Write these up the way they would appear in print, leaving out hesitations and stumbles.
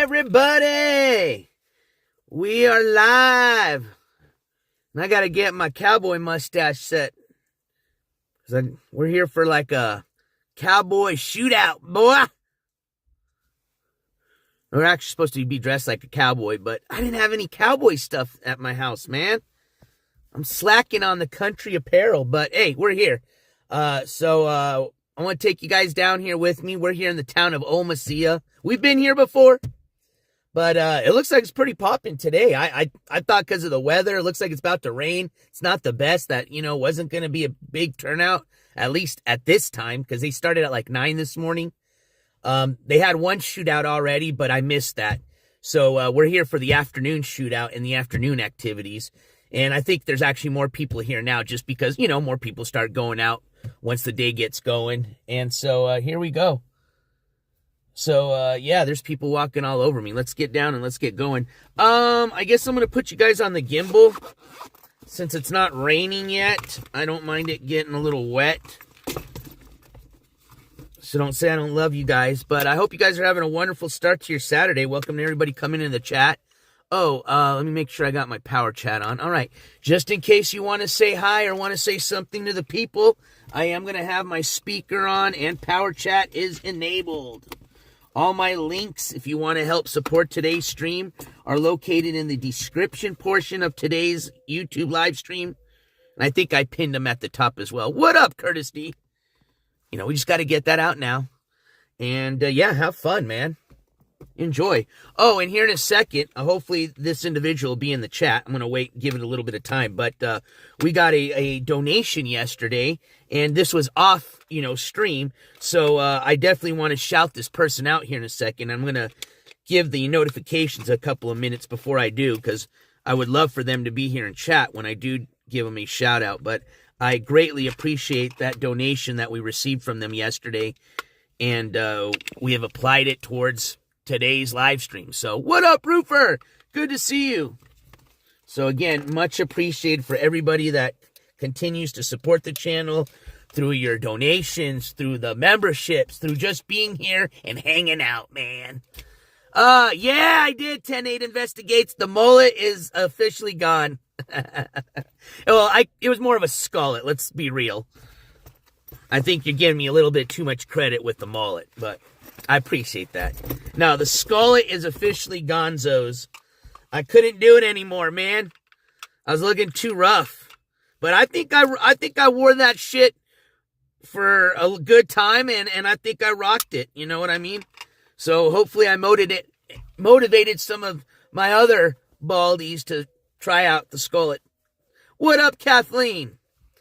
everybody? We are live. And I got to get my cowboy mustache set. We're here for like a cowboy shootout, boy. We're actually supposed to be dressed like a cowboy, but I didn't have any cowboy stuff at my house, man. I'm slacking on the country apparel, but hey, we're here. So I want to take you guys down here with me. We're here in the town of Omasea. We've been here before, but it looks like it's pretty popping today. I thought because of the weather, it looks like it's about to rain. It's not the best. That, wasn't going to be a big turnout, at least at this time, because they started at like 9 this morning. They had one shootout already, but I missed that. So we're here for the afternoon shootout and the afternoon activities. And I think there's actually more people here now just because, more people start going out once the day gets going. And so here we go. So, yeah, there's people walking all over me. Let's get down and let's get going. I guess I'm going to put you guys on the gimbal. Since it's not raining yet, I don't mind it getting a little wet. So don't say I don't love you guys. But I hope you guys are having a wonderful start to your Saturday. Welcome to everybody coming in the chat. Oh, let me make sure I got my power chat on. All right. Just in case you want to say hi or want to say something to the people, I am going to have my speaker on and power chat is enabled. All my links, if you want to help support today's stream, are located in the description portion of today's YouTube live stream. And I think I pinned them at the top as well. What up, Curtis D? We just got to get that out now. And, yeah, have fun, man. Enjoy. Oh, and here in a second, hopefully this individual will be in the chat. I'm going to wait, give it a little bit of time. But we got a donation yesterday, and this was off, stream. So I definitely want to shout this person out here in a second. I'm going to give the notifications a couple of minutes before I do, because I would love for them to be here in chat when I do give them a shout out. But I greatly appreciate that donation that we received from them yesterday, and we have applied it towards today's live stream. So what up, Roofer? Good to see you. So again, much appreciated for everybody that continues to support the channel through your donations, through the memberships, through just being here and hanging out, man. Yeah, I did 10-8 investigates. The mullet is officially gone. Well, it was more of a skullet, let's be real. I think you're giving me a little bit too much credit with the mullet, but I appreciate that. Now, the skullet is officially gonzo's. I couldn't do it anymore, man. I was looking too rough. But I think I wore that shit for a good time, and I think I rocked it. You know what I mean? So hopefully I motivated some of my other baldies to try out the skullet. What up, Kathleen?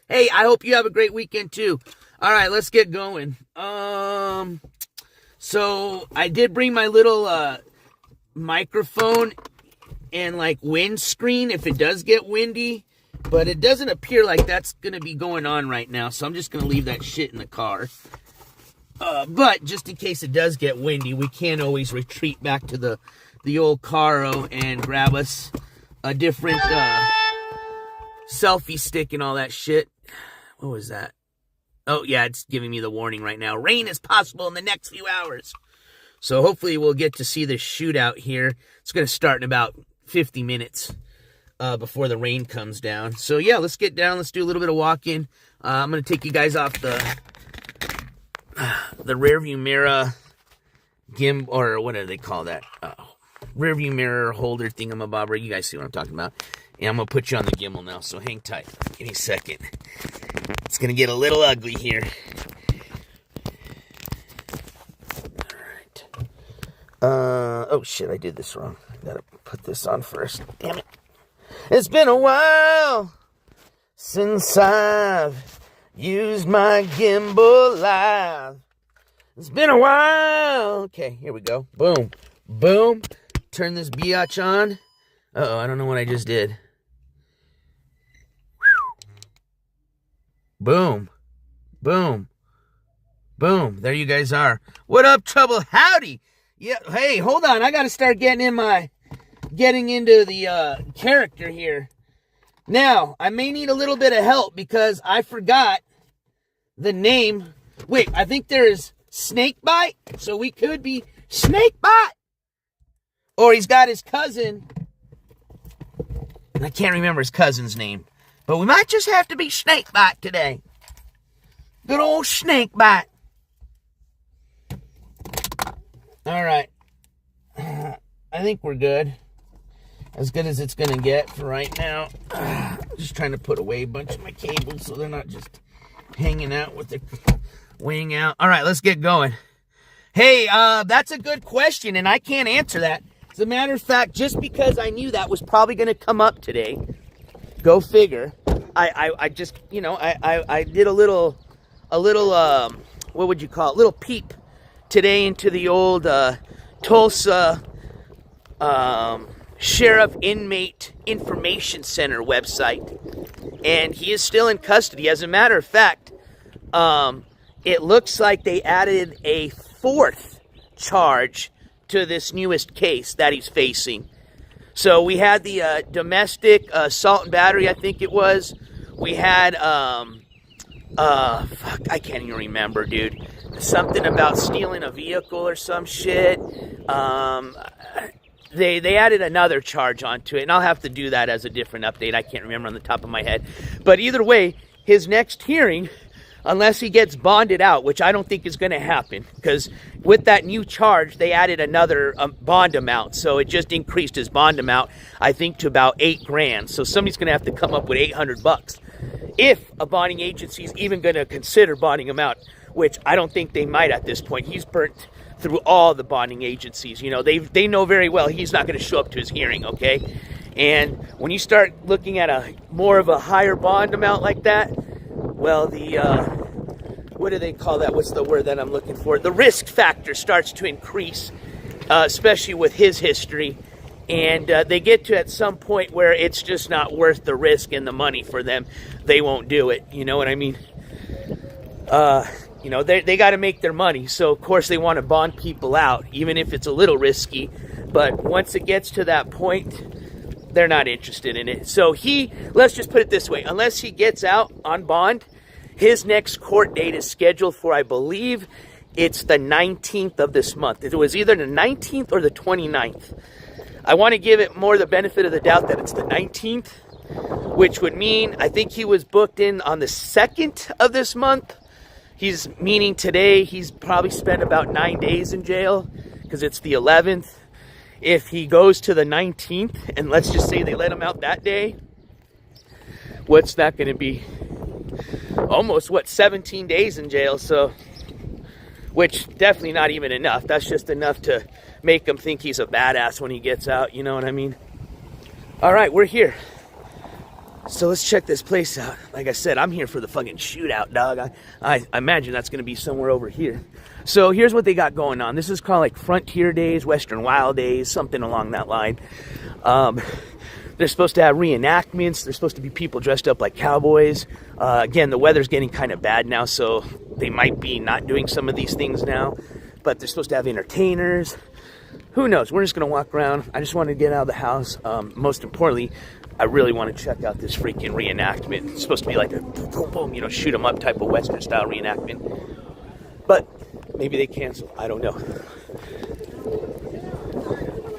Hey, I hope you have a great weekend, too. All right, let's get going. So I did bring my little microphone and like windscreen if it does get windy, but it doesn't appear like that's going to be going on right now, so I'm just going to leave that shit in the car. But just in case it does get windy, we can always retreat back to the old caro and grab us a different selfie stick and all that shit. What was that? Oh, yeah, it's giving me the warning right now. Rain is possible in the next few hours. So hopefully we'll get to see this shootout here. It's going to start in about 50 minutes before the rain comes down. So, yeah, let's get down. Let's do a little bit of walking. I'm going to take you guys off the rearview mirror or what do they call that? Rearview mirror holder thingamabobber. You guys see what I'm talking about. And I'm going to put you on the gimbal now, so hang tight. Give me a second. It's going to get a little ugly here. Alright. Oh, shit, I did this wrong. I got to put this on first. Damn it. It's been a while since I've used my gimbal live. It's been a while. Okay, here we go. Boom. Boom. Turn this biatch on. Uh-oh, I don't know what I just did. Boom. Boom. Boom. There you guys are. What up, Trouble? Howdy. Yeah, hey, hold on. I got to start getting into the character here. Now, I may need a little bit of help because I forgot the name. Wait, I think there is Snakebite. So we could be Snakebite. Or he's got his cousin. I can't remember his cousin's name. But we might just have to be Snakebite today. Good old Snakebite. All right. I think we're good. As good as it's going to get for right now. Just trying to put away a bunch of my cables so they're not just hanging out with the wing out. All right, let's get going. Hey, that's a good question, and I can't answer that. As a matter of fact, just because I knew that was probably going to come up today, go figure, I just, you know, I did a little, what would you call it, little peep today into the old Tulsa Sheriff Inmate Information Center website, and he is still in custody. As a matter of fact, it looks like they added a 4th charge to this newest case that he's facing. So we had the domestic assault and battery, I think it was. We had fuck, I can't even remember, dude. Something about stealing a vehicle or some shit. They added another charge onto it, and I'll have to do that as a different update. I can't remember on the top of my head. But either way, his next hearing, unless he gets bonded out, which I don't think is going to happen, because with that new charge, they added another bond amount. So it just increased his bond amount, I think, to about $8,000. So somebody's going to have to come up with $800 if a bonding agency is even going to consider bonding him out, which I don't think they might at this point. He's burnt through all the bonding agencies. You know, they know very well he's not going to show up to his hearing, okay? And when you start looking at a more of a higher bond amount like that, well, the what do they call that? What's the word that I'm looking for? The risk factor starts to increase, especially with his history. And they get to at some point where it's just not worth the risk and the money for them. They won't do it. You know what I mean? You know, they got to make their money. So, of course, they want to bond people out, even if it's a little risky. But once it gets to that point, they're not interested in it. So let's just put it this way. Unless he gets out on bond, his next court date is scheduled for, I believe, it's the 19th of this month. It was either the 19th or the 29th. I want to give it more the benefit of the doubt that it's the 19th, which would mean I think he was booked in on the 2nd of this month. Meaning today he's probably spent about 9 days in jail because it's the 11th. If he goes to the 19th, and let's just say they let him out that day, what's that going to be? Almost, 17 days in jail, so, which definitely not even enough. That's just enough to make him think he's a badass when he gets out, you know what I mean? All right, we're here. So let's check this place out. Like I said, I'm here for the fucking shootout, dog. I imagine that's going to be somewhere over here. So here's what they got going on. This is called like Frontier Days, Western Wild Days, something along that line. They're supposed to have reenactments. There's supposed to be people dressed up like cowboys. Again, the weather's getting kind of bad now, so they might be not doing some of these things now. But they're supposed to have entertainers. Who knows? We're just going to walk around. I just want to get out of the house. Most importantly, I really want to check out this freaking reenactment. It's supposed to be like a boom, boom, you know, shoot 'em up type of Western style reenactment. But maybe they cancel. I don't know.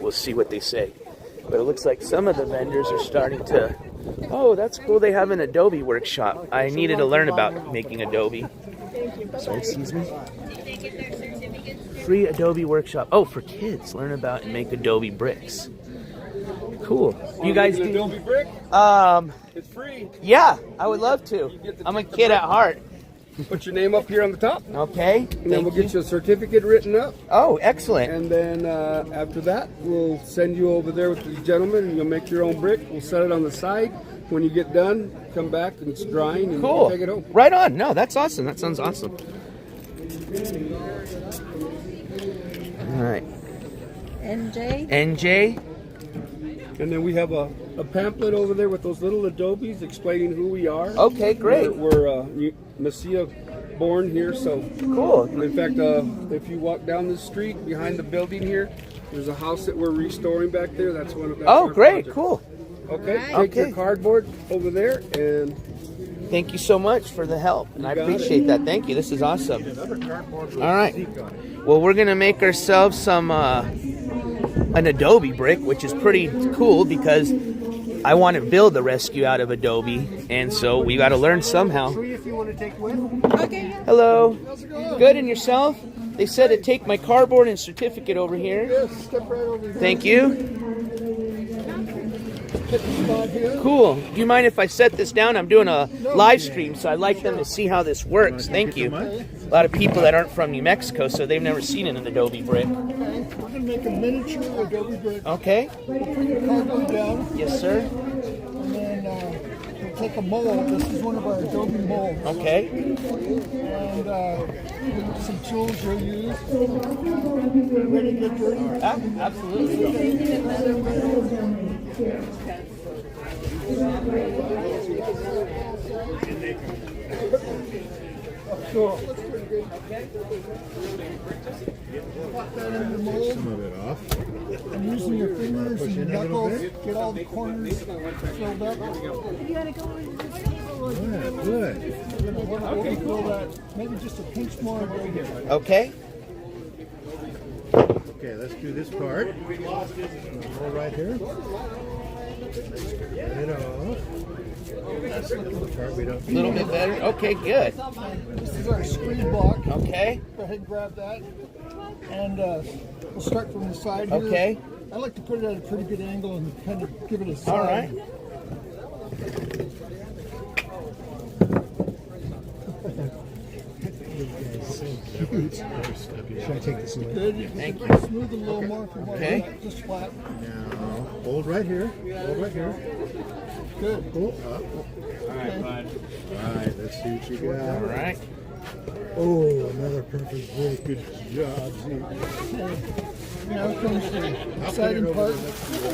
We'll see what they say. But it looks like some of the vendors are starting to... Oh, that's cool. They have an Adobe workshop. I needed to learn about making Adobe. Sorry, excuse me. Free Adobe workshop. Oh, for kids. Learn about and make Adobe bricks. Cool. You guys do Adobe brick? It's free. Yeah, I would love to. I'm a kid at heart. Put your name up here on the top. Okay. And then we'll get you a certificate written up. Oh, excellent. And then after that, we'll send you over there with the gentleman, and you'll make your own brick. We'll set it on the side. When you get done, come back and it's drying, and cool. take it home. Right on. No, that's awesome. That sounds awesome. All right. NJ. And then we have a pamphlet over there with those little Adobes explaining who we are. Okay, great. We're Messiah born here, so cool. In fact, if you walk down the street behind the building here, there's a house that we're restoring back there. That's one of. Oh, great, projects. Cool. Okay, take your cardboard over there, and thank you so much for the help, and I appreciate that. Thank you. This is awesome. All right. Well, we're gonna make ourselves some an Adobe brick, which is pretty cool because I want to build the rescue out of Adobe, and so we got to learn somehow. If you want to take with. Okay. Hello. How's it going? Good, and yourself? They said to take my cardboard and certificate over here. Yes, step right over here. Thank you. Cool. Do you mind if I set this down? I'm doing a live stream, so I'd like them to see how this works. Thank you. A lot of people that aren't from New Mexico, so they've never seen an Adobe brick. Okay, we're going to make a miniature Adobe brick. Okay. We'll put your cardboard down. Yes, sir. And then we'll take a mold. This is one of our Adobe molds. Okay. And some tools you'll use. Ready to get dirty? Absolutely. Cool. Some of it off. I'm using your fingers and your knuckles. Get all the corners filled up. Good. Okay, fill that. Maybe just a pinch more right here. Okay. Okay, let's do this part. Roll right here. Get it off. That's the part we don't A little bit better. Okay, good. This is our screen block. Okay. Go ahead and grab that. And we'll start from the side here. Okay. I like to put it at a pretty good angle and kind of give it a side. All right. Should I take this away? Good. Thank you. Smooth a little more from what Okay. just flat. Now, hold right here. Hold right here. Good. Pull up. Okay. All right, let's see what you got. All right. Oh, another perfect break. Good job, Zeke. Now comes the exciting part.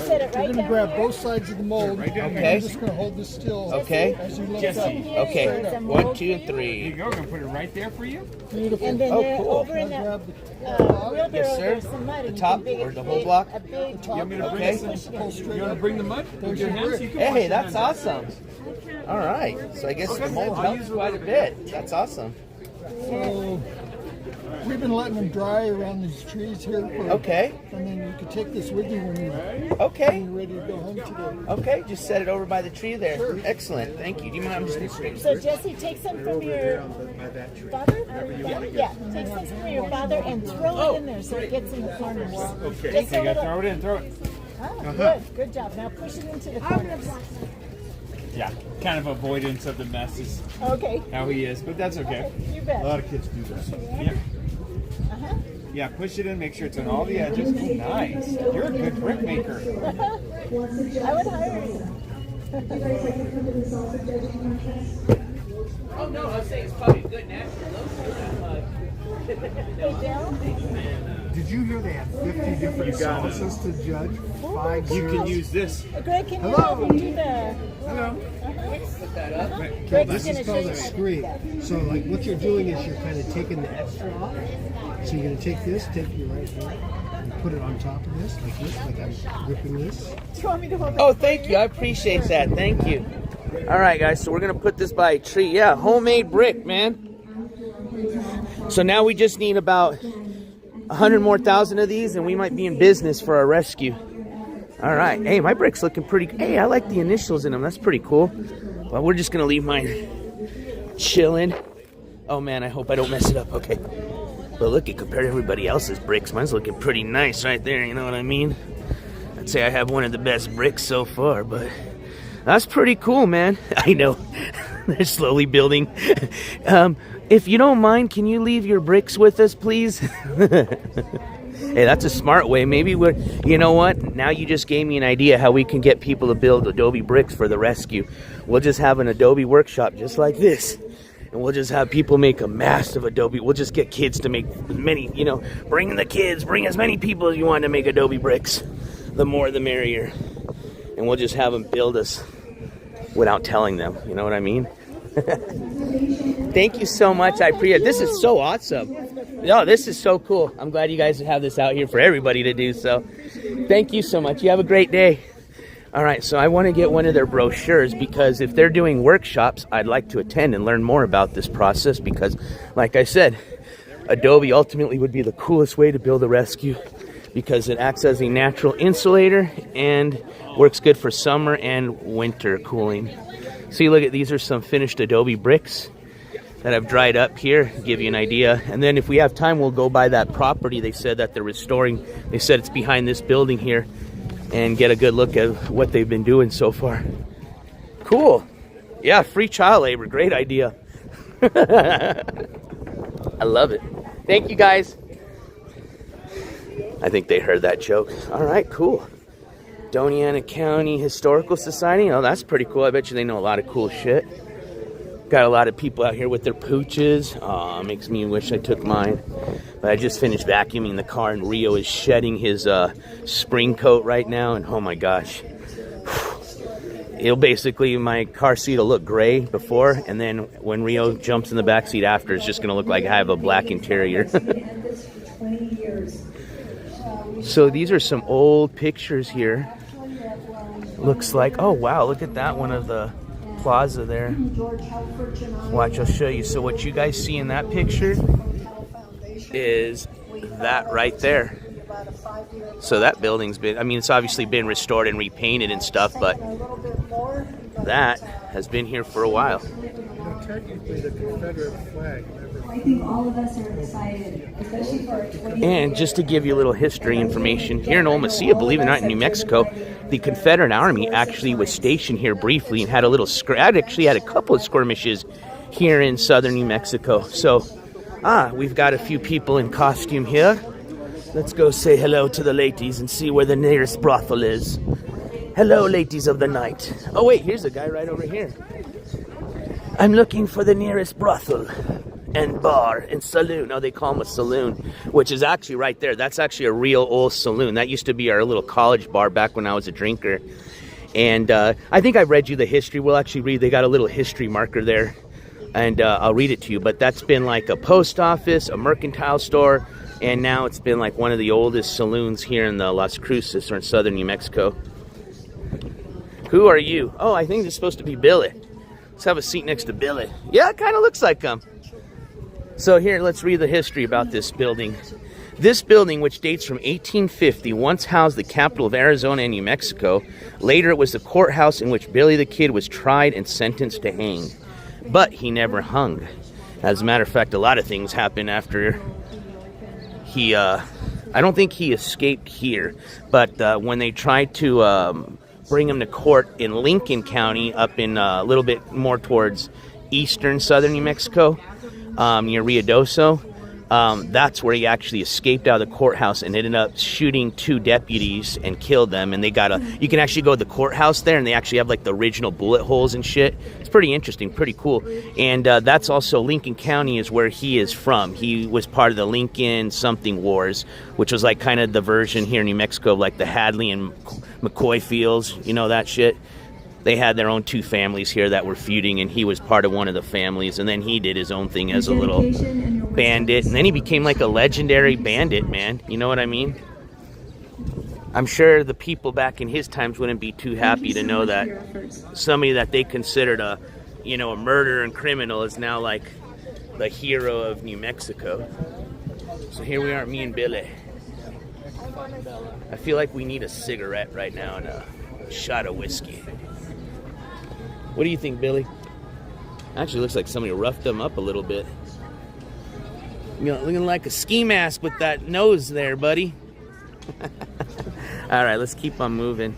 We're going to grab both sides of the mold. Okay. I'm just going to hold this still. Okay. As you look Jesse. up. Okay. Straight up. 1, 2, and There 3. you go. We're gonna put it right there for you. Beautiful. And then Oh, there, cool. over in Now the grab the wheelbarrow, Yes, sir. there's some mud. The and you top can dig or it the whole big- block? A big top. You want me to bring Okay. this? Pull straight You want up. to bring the mud with your hands? You can wash Hey, your that's hands. awesome. All right. So I guess the mold I'll helps use quite a bit. That's awesome. So we've been letting them dry around these trees here. Okay. And then you can take this with you when you're Okay. ready to go home today. Okay. Just set it over by the tree there. Excellent. Thank you. Do you mind? I'm just going to straighten So Jesse, take some from your father. Yeah, take some from your father and throw it in there so it gets in the corners. Okay. Just a You gotta little. throw it in. Throw it. Ah, good, good job. Now push it into the corners. Yeah. Kind of avoidance of the mess is Okay. how he is, but that's okay. You A bet. lot of kids do that. Yeah. Uh-huh. Yeah. Push it in. Make sure it's on all the edges. Oh, nice. You're a good brick maker. I would hire you. Oh, no. I was saying it's probably a good natural Hey, Bill. Did you hear they have 50 different salsas to judge? 5 You can use this. Greg, can you help me do the... Hello. Put that up. Greg's This going is to show called you a how to do screen. that. So like what you're doing is you're kind of taking the extra off. So you're going to take this, take your right hand, and put it on top of this, like I'm gripping this. Do you want me to hold it? Oh, thank you. I appreciate that. Thank you. All right, guys. So we're going to put this by a tree. Yeah, homemade brick, man. So now we just need about 100 more thousand of these, and we might be in business for our rescue. All right. Hey, my brick's looking pretty. Hey, I like the initials in them. That's pretty cool. Well, we're just going to leave mine chilling. Oh, man, I hope I don't mess it up. Okay. But look, compared to everybody else's bricks, mine's looking pretty nice right there. You know what I mean? I'd say I have one of the best bricks so far, but that's pretty cool, man. I know. They're slowly building. If you don't mind, can you leave your bricks with us, please? Hey, that's a smart way. Maybe we're, you know what? Now you just gave me an idea how we can get people to build Adobe bricks for the rescue. We'll just have an Adobe workshop just like this. And we'll just have people make a massive Adobe. We'll just get kids to make as many, you know, bring the kids, bring as many people as you want to make Adobe bricks. The more, the merrier. And we'll just have them build us without telling them. You know what I mean? Thank you so much. I appreciate it. This is so awesome. Oh, this is so cool. I'm glad you guys have this out here for everybody to do. So thank you so much. You have a great day. All right, so I want to get one of their brochures because if they're doing workshops, I'd like to attend and learn more about this process because, like I said, Adobe ultimately would be the coolest way to build a rescue because it acts as a natural insulator and works good for summer and winter cooling. See, look at these are some finished Adobe bricks that have dried up here, give you an idea. And then if we have time, we'll go by that property they said that they're restoring. They said it's behind this building here, and get a good look at what they've been doing so far. Cool. Yeah, free child labor, great idea. I love it. Thank you, guys. I think they heard that joke. All right, cool. Doñana County Historical Society. Oh, that's pretty cool. I bet you they know a lot of cool shit. Got a lot of people out here with their pooches. Aw, makes me wish I took mine. But I just finished vacuuming the car, and Rio is shedding his spring coat right now. And oh my gosh. It'll basically, my car seat will look gray before, and then when Rio jumps in the back seat after, it's just going to look like I have a black interior. So these are some old pictures here. Looks like, oh wow, look at that one of the plaza there. Watch, I'll show you. So what you guys see in that picture is that right there. So that building's been, I mean, it's obviously been restored and repainted and stuff, but that has been here for a while. Technically, the Confederate flag. I think all of us are excited, especially for 20. And just to give you a little history information, here in Omasilla, believe it or not, in New Mexico, the Confederate Army actually was stationed here briefly and had a little, actually had a couple of skirmishes here in southern New Mexico. So, we've got a few people in costume here. Let's go say hello to the ladies and see where the nearest brothel is. Hello, ladies of the night. Oh, wait, here's a guy right over here. I'm looking for the nearest brothel and bar and saloon. Oh, they call them a saloon, which is actually right there. That's actually a real old saloon. That used to be our little college bar back when I was a drinker. And I think I've read you the history. We'll actually read. They got a little history marker there, and I'll read it to you. But that's been like a post office, a mercantile store, and now it's been like one of the oldest saloons here in the Las Cruces or in southern New Mexico. Who are you? Oh, I think it's supposed to be Billy. Let's have a seat next to Billy. Yeah, it kind of looks like him. So here, let's read the history about this building. This building, which dates from 1850, once housed the capital of Arizona and New Mexico. Later, it was the courthouse in which Billy the Kid was tried and sentenced to hang. But he never hung. As a matter of fact, a lot of things happened after he, I don't think he escaped here, but when they tried to bring him to court in Lincoln County, up in a little bit more towards eastern southern New Mexico, near Ruidoso, that's where he actually escaped out of the courthouse and ended up shooting 2 deputies and killed them. And they got you can actually go to the courthouse there, and they actually have like the original bullet holes and shit. It's pretty interesting, pretty cool. And that's also Lincoln County is where he is from. He was part of the Lincoln something wars, which was like kind of the version here in New Mexico of like the Hadley and McCoy fields, you know, that shit. They had their own 2 families here that were feuding, and he was part of one of the families, and then he did his own thing as a little bandit, and then he became like a legendary bandit, man. You know what I mean? I'm sure the people back in his times wouldn't be too happy to know that somebody that they considered a, you know, a murderer and criminal is now like the hero of New Mexico. So here we are, me and Billy. I feel like we need a cigarette right now and a shot of whiskey. What do you think, Billy? Actually looks like somebody roughed him up a little bit. You know, looking like a ski mask with that nose there, buddy. All right, let's keep on moving.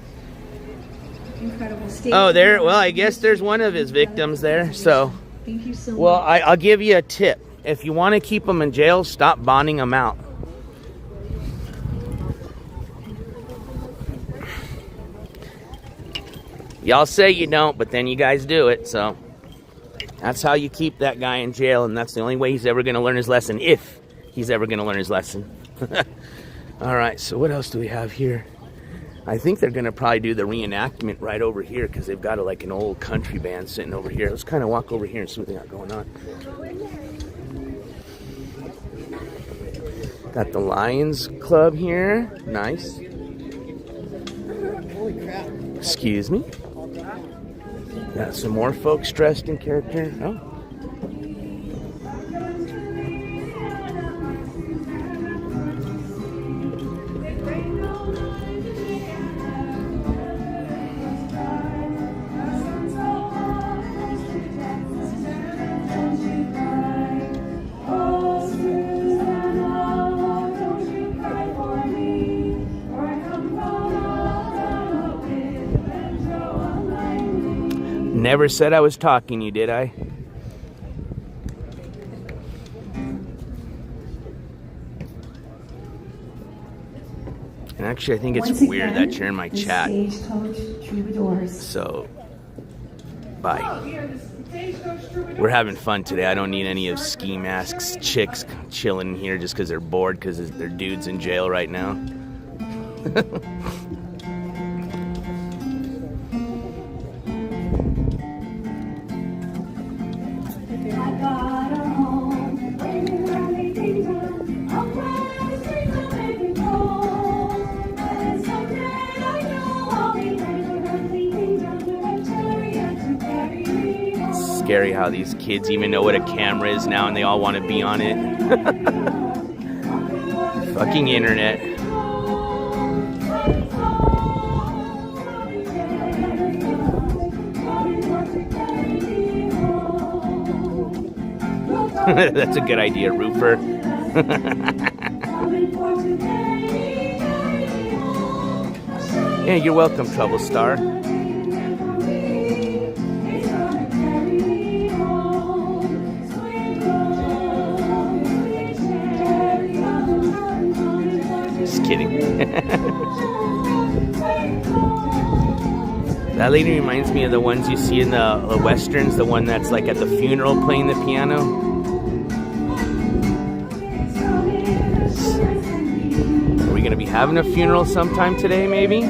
Incredible state. Oh, there. Well, I guess there's one of his victims there. So, Thank you so much. well, I'll give you a tip. If you want to keep them in jail, stop bonding them out. Y'all say you don't, but then you guys do it, so that's how you keep that guy in jail, and that's the only way he's ever going to learn his lesson, if he's ever going to learn his lesson. All right, so what else do we have here? I think they're going to probably do the reenactment right over here because they've got like an old country band sitting over here. Let's kind of walk over here and see what they got going on. Got the Lions Club here. Nice. Excuse me. Got some more folks dressed in character. Oh. Never said I was talking you, did I? And actually, I think it's weird that you're in my chat. So, bye. We're having fun today. I don't need any of Ski Mask's chicks chilling here just because they're bored because their dude's in jail right now. Scary how these kids even know what a camera is now and they all want to be on it. Fucking internet. That's a good idea, Roofer. Yeah, you're welcome, Trouble Star. Kidding. That lady reminds me of the ones you see in the westerns, the one that's like at the funeral playing the piano. Are we gonna be having a funeral sometime today, maybe?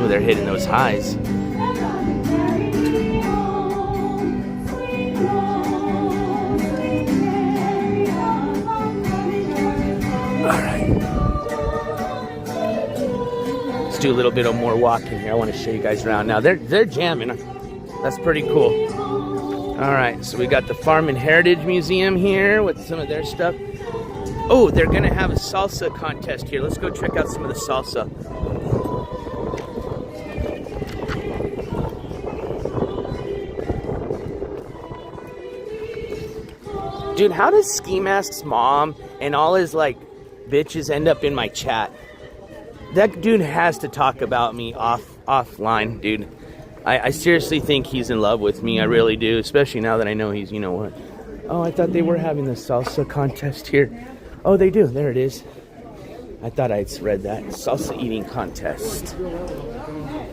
Oh, they're hitting those highs. Do a little bit of more walking here. I want to show you guys around. Now they're jamming. That's pretty cool. All right, so we got the Farm and Heritage Museum here with some of their stuff. Oh, they're gonna have a salsa contest here. Let's go check out some of the salsa. Dude, how does Ski Mask's mom and all his like bitches end up in my chat? That dude has to talk about me offline, dude. I seriously think he's in love with me. I really do, especially now that I know he's, you know what? Oh, I thought they were having the salsa contest here. Oh, they do. There it is. I thought I'd read that. Salsa eating contest.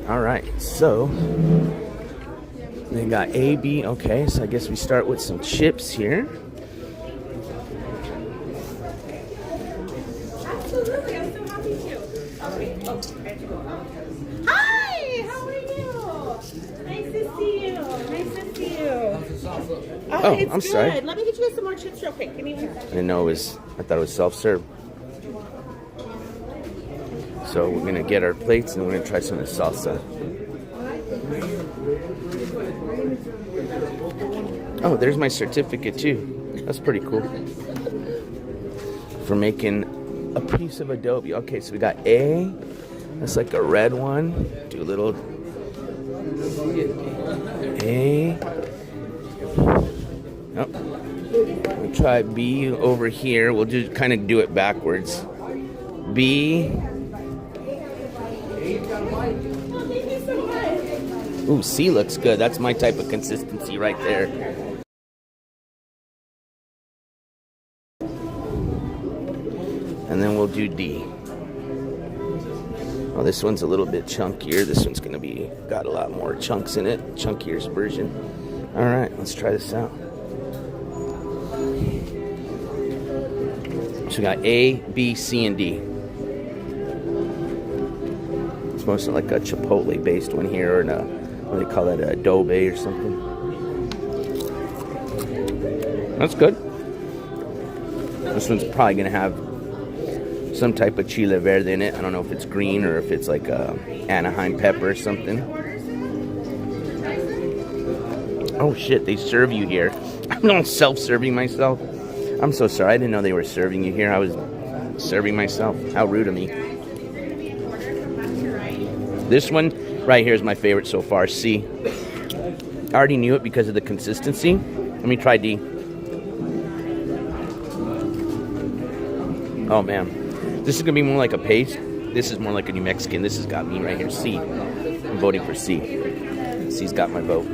All right, so they got A, B. Okay, so I guess we start with some chips here. Oh, I'm sorry. Let me get you guys some more chips real quick. Give me one. I didn't know it was, I thought it was self-serve. So we're gonna get our plates and we're gonna try some of the salsa. Oh, there's my certificate too. That's pretty cool. For making a piece of Adobe. Okay, so we got A. That's like a red one. Do a little A. Oh. We'll try B over here. We'll just kind of do it backwards. B. Ooh, C looks good. That's my type of consistency right there. And then we'll do D. Oh, this one's a little bit chunkier. This one's gonna be got a lot more chunks in it. Chunkier version. All right, let's try this out. So we got A, B, C, and D. It's mostly like a Chipotle based one here, or what do they call that, Adobe or something. That's good. This one's probably gonna have some type of chile verde in it. I don't know if it's green or if it's like Anaheim pepper or something. Oh shit, they serve you here. I'm not self-serving myself. I'm so sorry. I didn't know they were serving you here. I was serving myself. How rude of me. This one right here is my favorite so far, C. I already knew it because of the consistency. Let me try D. Oh man. This is going to be more like a paste. This is more like a New Mexican. This has got me right here. C. I'm voting for C. C's got my vote.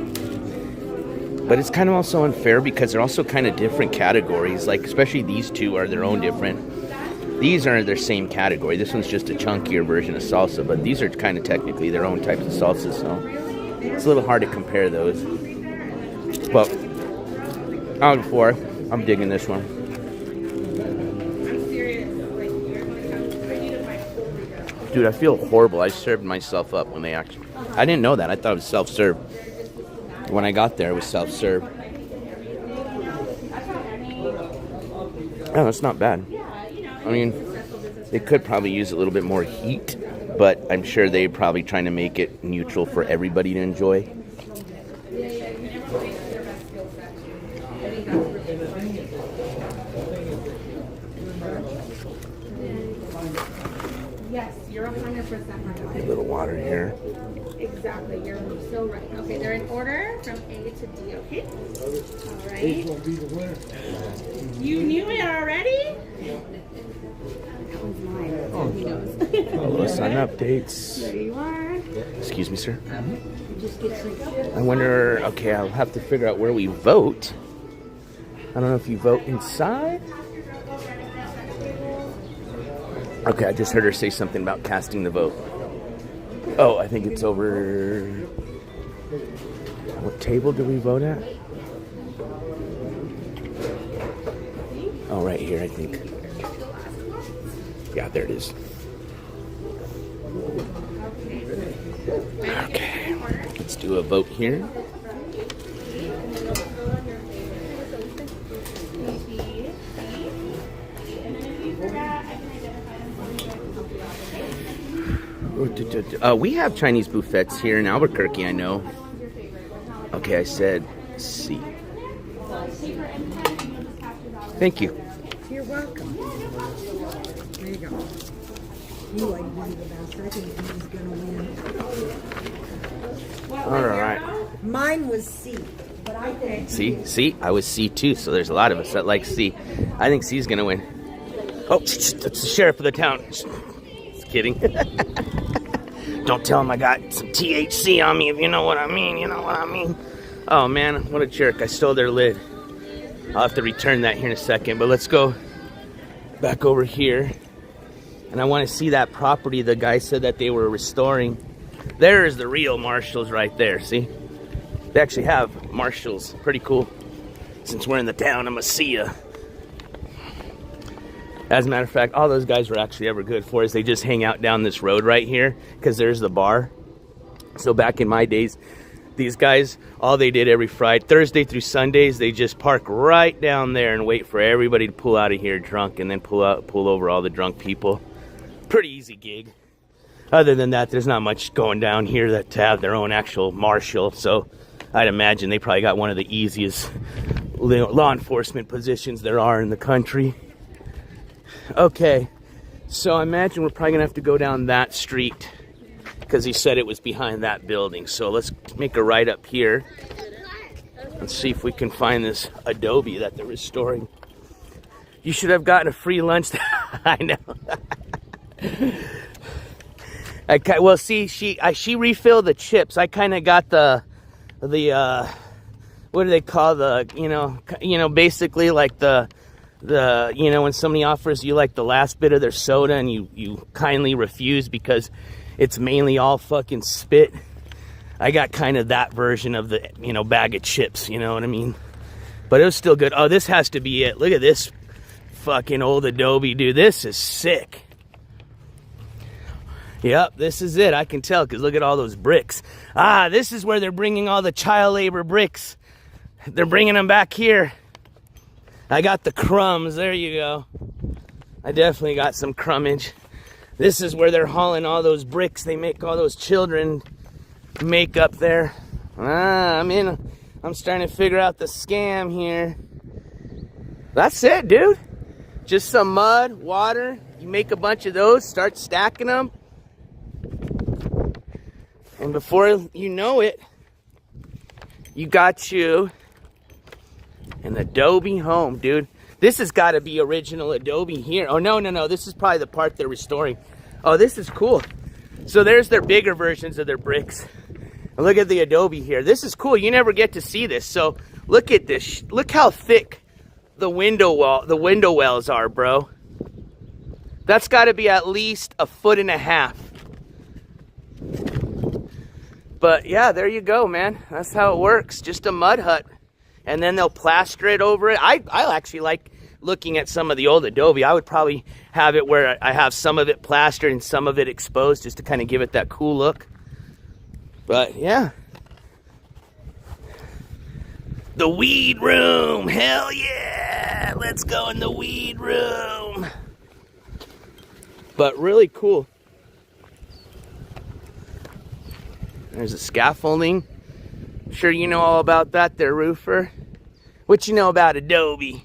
But it's kind of also unfair because they're also kind of different categories. Like, especially these two are their own different. These are their same category. This one's just a chunkier version of salsa, but these are kind of technically their own types of salsa, so it's a little hard to compare those. But out of 4, I'm digging this one. Dude, I feel horrible. I served myself up when they actually... I didn't know that. I thought it was self-serve. When I got there, it was self-serve. Oh, that's not bad. I mean, they could probably use a little bit more heat, but I'm sure they're probably trying to make it neutral for everybody to enjoy. Yes, you're 100% right. A little water here. Exactly, you're so right. Okay, they're in order from A to D, okay? All right. Will be the winner. You knew it already? That one's mine. Oh, he knows. Sign updates. There you are. Excuse me, sir. Just get some. I wonder, okay, I'll have to figure out where we vote. I don't know if you vote inside. Okay, I just heard her say something about casting the vote. Oh, I think it's over... What table do we vote at? Oh, right here, I think. Yeah, there it is. Okay, let's do a vote here. We have Chinese buffets here in Albuquerque, I know. Okay, I said C. Thank you. You're welcome. There you go. You like one of the best. I think he's going to win. All right. Mine was C, but I think... See? I was C too, so there's a lot of us that like C. I think C's going to win. Oh, that's the sheriff of the town. Just kidding. Don't tell him I got some THC on me, if you know what I mean, Oh, man, what a jerk. I stole their lid. I'll have to return that here in a second, but let's go back over here. And I want to see that property the guy said that they were restoring. There's the real Marshalls right there, see? They actually have Marshalls. Pretty cool. Since we're in the town, I'm going to see ya. As a matter of fact, all those guys were actually ever good for is they just hang out down this road right here because there's the bar. So back in my days, these guys, all they did every Friday, Thursday through Sundays, they just park right down there and wait for everybody to pull out of here drunk and then pull over all the drunk people. Pretty easy gig. Other than that, there's not much going down here that to have their own actual marshal. So I'd imagine they probably got one of the easiest law enforcement positions there are in the country. Okay, so I imagine we're probably going to have to go down that street because he said it was behind that building. So let's make a right up here and see if we can find this Adobe that they're restoring. You should have gotten a free lunch. I know. Well, see, she refilled the chips. I kind of got the what do they call the, basically like the when somebody offers you like the last bit of their soda and you kindly refuse because it's mainly all fucking spit. I got kind of that version of the, bag of chips, you know what I mean? But it was still good. Oh, this has to be it. Look at this fucking old Adobe, dude. This is sick. Yep, this is it. I can tell because look at all those bricks. Ah, this is where they're bringing all the child labor bricks. They're bringing them back here. I got the crumbs. There you go. I definitely got some crumbage. This is where they're hauling all those bricks they make all those children make up there. I'm starting to figure out the scam here. That's it, dude. Just some mud, water. You make a bunch of those, start stacking them. And before you know it, you got you an Adobe home, dude. This has got to be original Adobe here. Oh, no. This is probably the part they're restoring. Oh, this is cool. So there's their bigger versions of their bricks. And look at the Adobe here. This is cool. You never get to see this. So look at this. Look how thick the window wells are, bro. That's got to be at least 1.5 feet. But yeah, there you go, man. That's how it works. Just a mud hut. And then they'll plaster it over it. I actually like looking at some of the old Adobe. I would probably have it where I have some of it plastered and some of it exposed just to kind of give it that cool look. But yeah. The weed room. Hell yeah. Let's go in the weed room. But really cool. There's a scaffolding. I'm sure you know all about that there, roofer. What you know about Adobe?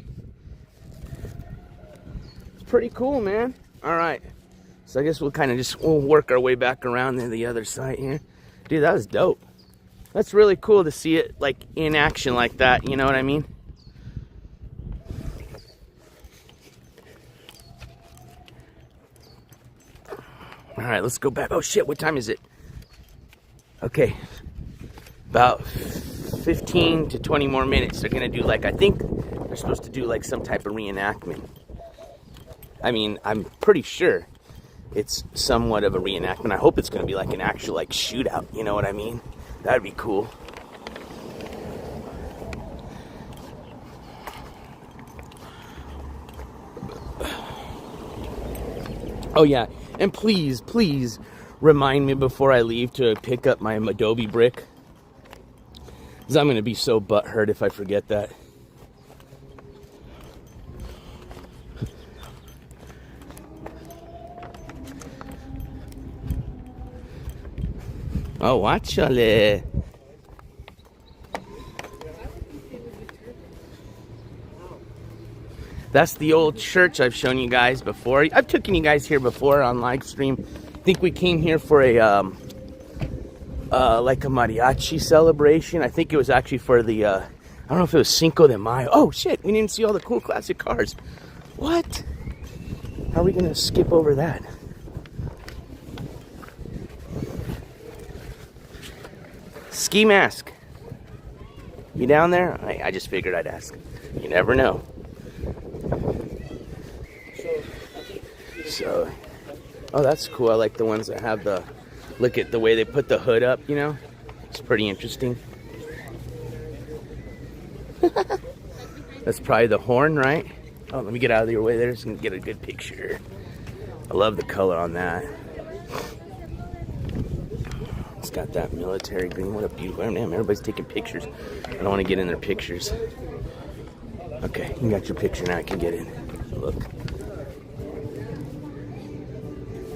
It's pretty cool, man. All right. So I guess we'll work our way back around to the other side here. Dude, that was dope. That's really cool to see it like in action like that, you know what I mean? All right, let's go back. Oh shit, what time is it? Okay, about 15 to 20 more minutes. They're gonna do like, I think they're supposed to do like some type of reenactment. I mean, I'm pretty sure it's somewhat of a reenactment. I hope it's gonna be like an actual like shootout, you know what I mean? That'd be cool. Oh yeah, and please remind me before I leave to pick up my Adobe brick. Because I'm going to be so butthurt if I forget that. Oh, watchale. That's the old church I've shown you guys before. I've taken you guys here before on live stream. I think we came here for a like a mariachi celebration. I think it was actually for the I don't know if it was Cinco de Mayo. Oh shit, we didn't see all the cool classic cars. What? How are we gonna skip over that? Ski Mask. You down there? I just figured I'd ask. You never know. So, oh, that's cool. I like the ones that have the, look at the way they put the hood up, you know? It's pretty interesting. That's probably the horn, right? Oh, let me get out of your way there so you can get a good picture. I love the color on that. It's got that military green. What a beautiful, damn, everybody's taking pictures. I don't want to get in their pictures. Okay, you got your picture now. I can get in. Look.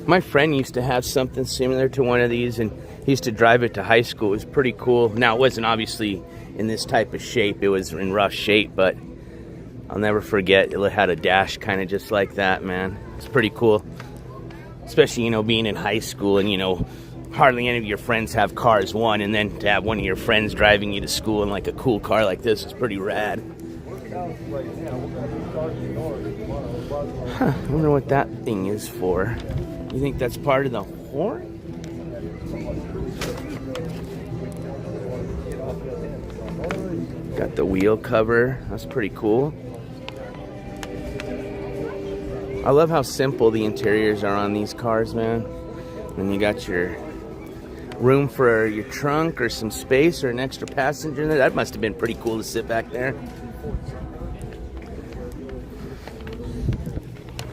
My friend used to have something similar to one of these, and he used to drive it to high school. It was pretty cool. Now, it wasn't obviously in this type of shape. It was in rough shape, but I'll never forget. It had a dash kind of just like that, man. It's pretty cool. Especially, you know, being in high school and, you know, hardly any of your friends have cars, one, and then to have one of your friends driving you to school in like a cool car like this is pretty rad. Huh, I wonder what that thing is for. You think that's part of the horn? Got the wheel cover. That's pretty cool. I love how simple the interiors are on these cars, man. And you got your room for your trunk or some space or an extra passenger in there. That must have been pretty cool to sit back there.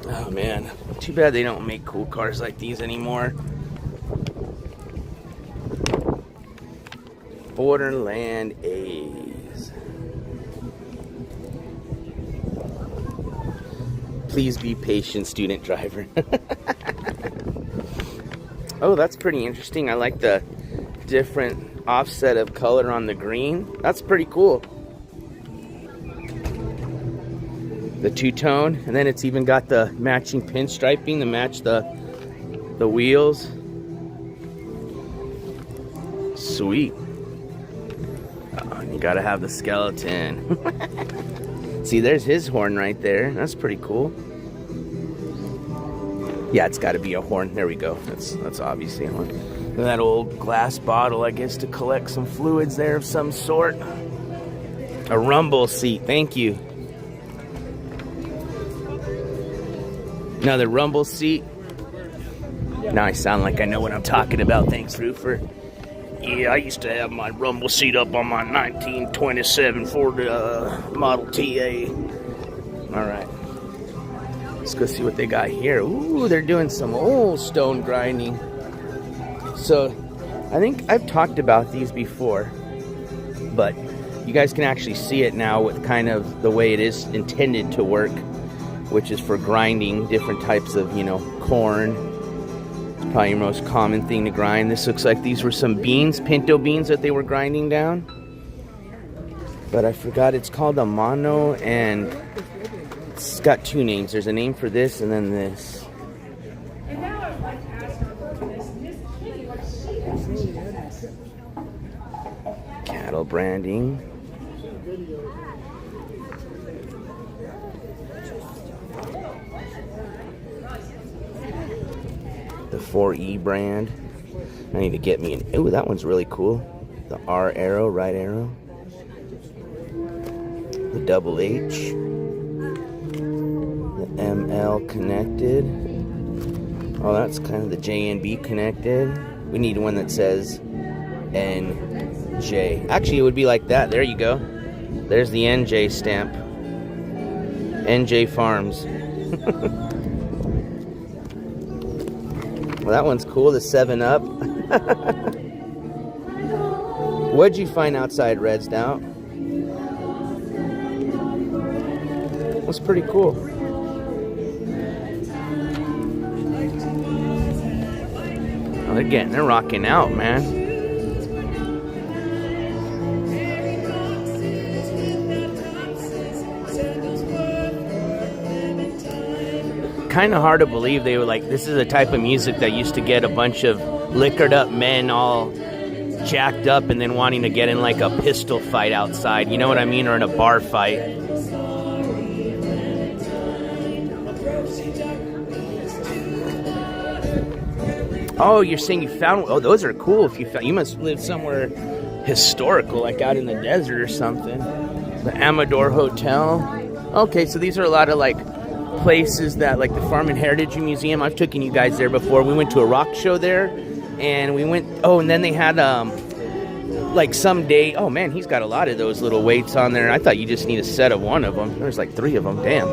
Oh man, too bad they don't make cool cars like these anymore. Borderland A's. Please be patient, student driver. Oh, that's pretty interesting. I like the different offset of color on the green. That's pretty cool. The two-tone, and then it's even got the matching pinstriping to match the wheels. Sweet. Oh, and you gotta have the skeleton. See, there's his horn right there. That's pretty cool. Yeah, it's got to be a horn. There we go. That's obviously a horn. And that old glass bottle, I guess, to collect some fluids there of some sort. A rumble seat. Thank you. Another rumble seat. Now I sound like I know what I'm talking about. Thanks, Roofer. Yeah, I used to have my rumble seat up on my 1927 Ford Model TA. All right. Let's go see what they got here. Ooh, they're doing some old stone grinding. So, I think I've talked about these before, but you guys can actually see it now with kind of the way it is intended to work, which is for grinding different types of, corn. It's probably your most common thing to grind. This looks like these were some beans, pinto beans that they were grinding down. But I forgot, it's called a mono, and it's got two names. There's a name for this and then this. Cattle branding. The 4E brand. I need to get me an... Ooh, that one's really cool. The R arrow, right arrow. The double H. The ML connected. Oh, that's kind of the JNB connected. We need one that says NJ. Actually, it would be like that. There you go. There's the NJ stamp. NJ Farms. Well, that one's cool, the 7-Up. What'd you find outside, Red Stout? That's pretty cool. Well, they're rocking out, man. Kind of hard to believe they were like, this is the type of music that used to get a bunch of liquored up men all jacked up and then wanting to get in like a pistol fight outside, you know what I mean, or in a bar fight. Oh, you're saying you found, oh, those are cool. If you must live somewhere historical, like out in the desert or something. The Amador Hotel. Okay, so these are a lot of like places that, like the Farm and Heritage Museum. I've taken you guys there before. We went to a rock show there, and we went, oh, and then they had like some day, oh man, he's got a lot of those little weights on there. I thought you just need a set of one of them. There's like 3 of them. Damn.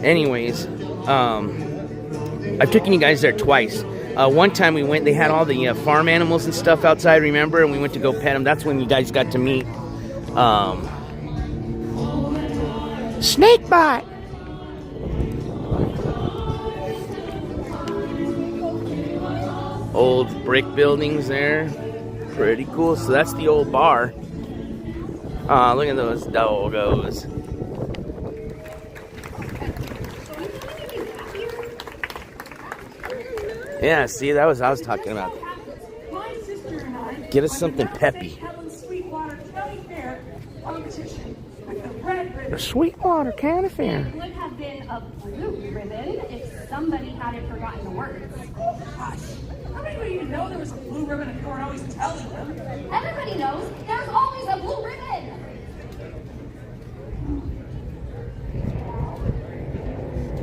Anyways, I've taken you guys there twice. One time we went, they had all the farm animals and stuff outside, remember? And we went to go pet them. That's when you guys got to meet Snakebite. Old brick buildings there. Pretty cool. So that's the old bar. Look at those doggos. Yeah, see, that was what I was talking about. Get us something peppy. The Sweetwater County Fair. It would have been a blue ribbon if somebody hadn't forgotten the words. Gosh, how many would even know there was a blue ribbon if you weren't always telling them? Everybody knows there's always a blue ribbon.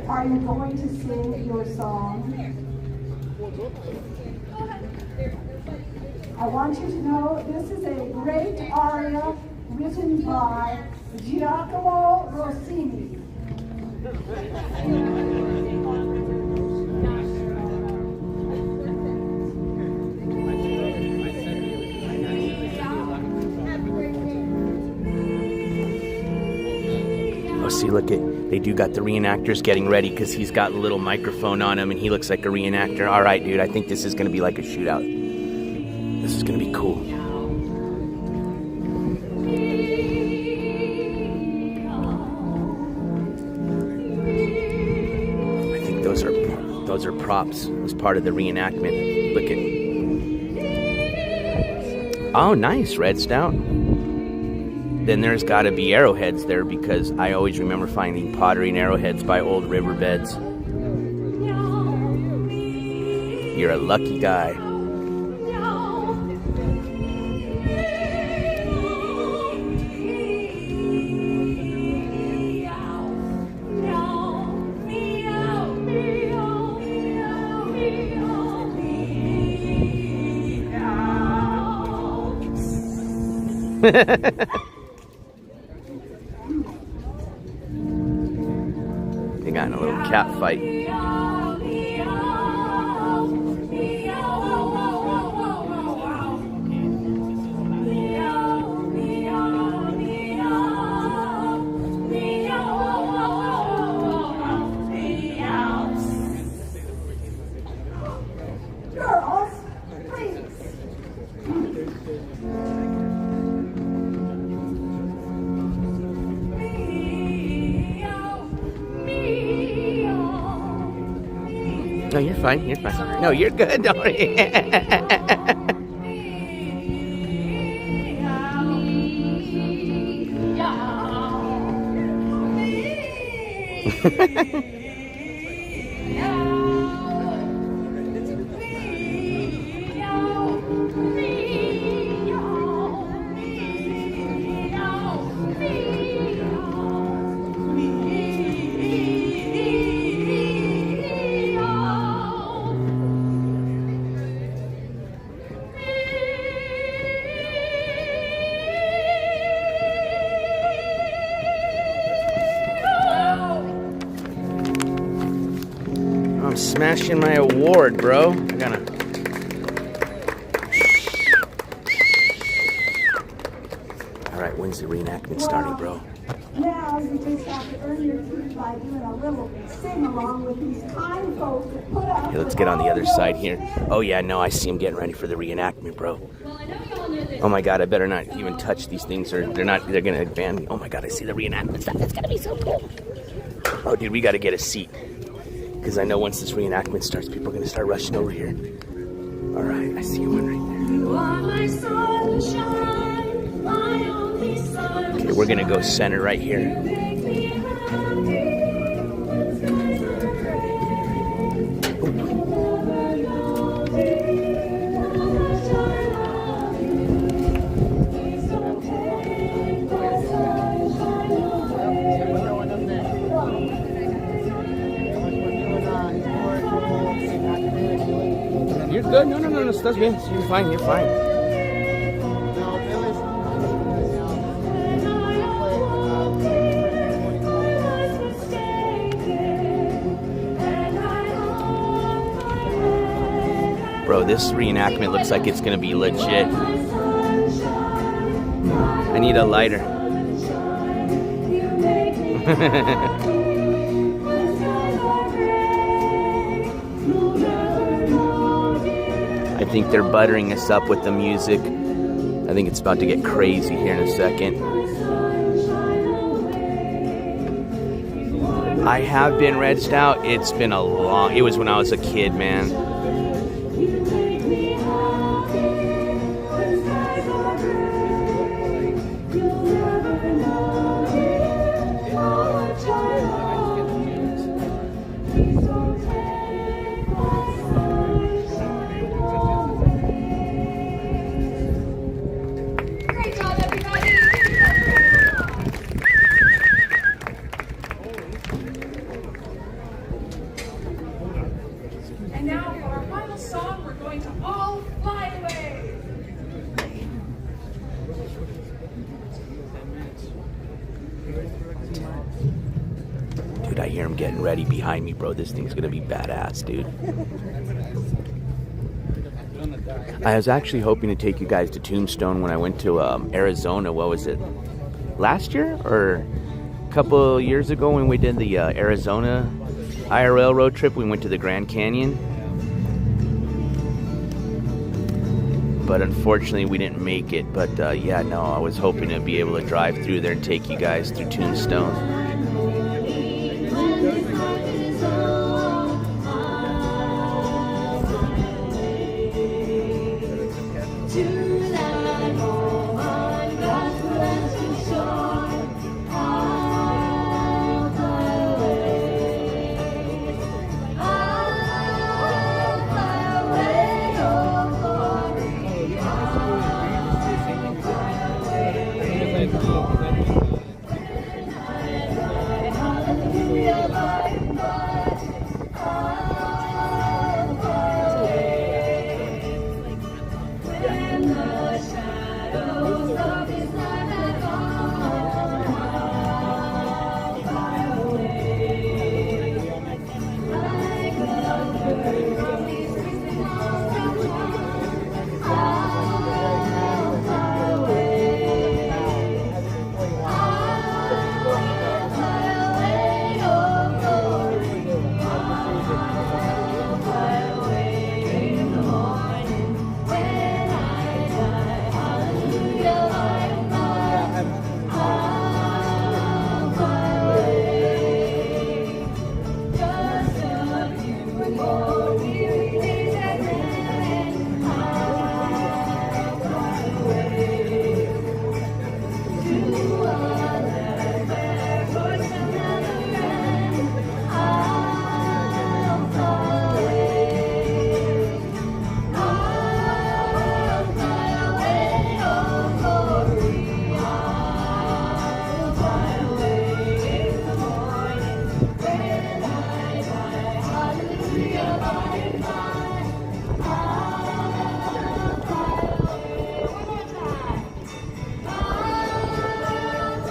Are you going to sing your song? I want you to know this is a great aria written by Giacomo Rossini. Oh, see, look at, they do got the reenactors getting ready because he's got a little microphone on him and he looks like a reenactor. All right, dude, I think this is going to be like a shootout. This is going to be cool. I think those are props as part of the reenactment. Look at. Oh, nice, Red Stout. Then there's got to be arrowheads there because I always remember finding pottery and arrowheads by old riverbeds. You're a lucky guy. They got in a little cat fight. Girls, please. No, you're fine. You're fine. No, you're good. Don't worry. I'm smashing my award, bro. I gotta. All right, when's the reenactment starting, bro? Now you just have to earn your keep by doing a little sing along with these kind folks that put up. Okay, let's get on the other side here. Oh yeah, no, I see him getting ready for the reenactment, bro. Oh my god, I better not even touch these things or they're gonna ban me. Oh my god, I see the reenactment stuff. That's gonna be so cool. Oh dude, we gotta get a seat. Because I know once this reenactment starts, people are gonna start rushing over here. Alright, I see one right there. You are my sunshine, my only sunshine. Okay, we're gonna go center right here. You're good. No, estás bien. You're fine. You're fine. Bro, this reenactment looks like it's gonna be legit. I need a lighter. I think they're buttering us up with the music. I think it's about to get crazy here in a second. I have been regged out. It was when I was a kid, man. Dude, I hear him getting ready behind me, bro. This thing's gonna be badass, dude. I was actually hoping to take you guys to Tombstone when I went to Arizona. What was it? Last year or a couple years ago when we did the Arizona IRL road trip? We went to the Grand Canyon. But unfortunately, we didn't make it. But yeah, no, I was hoping to be able to drive through there and take you guys through Tombstone.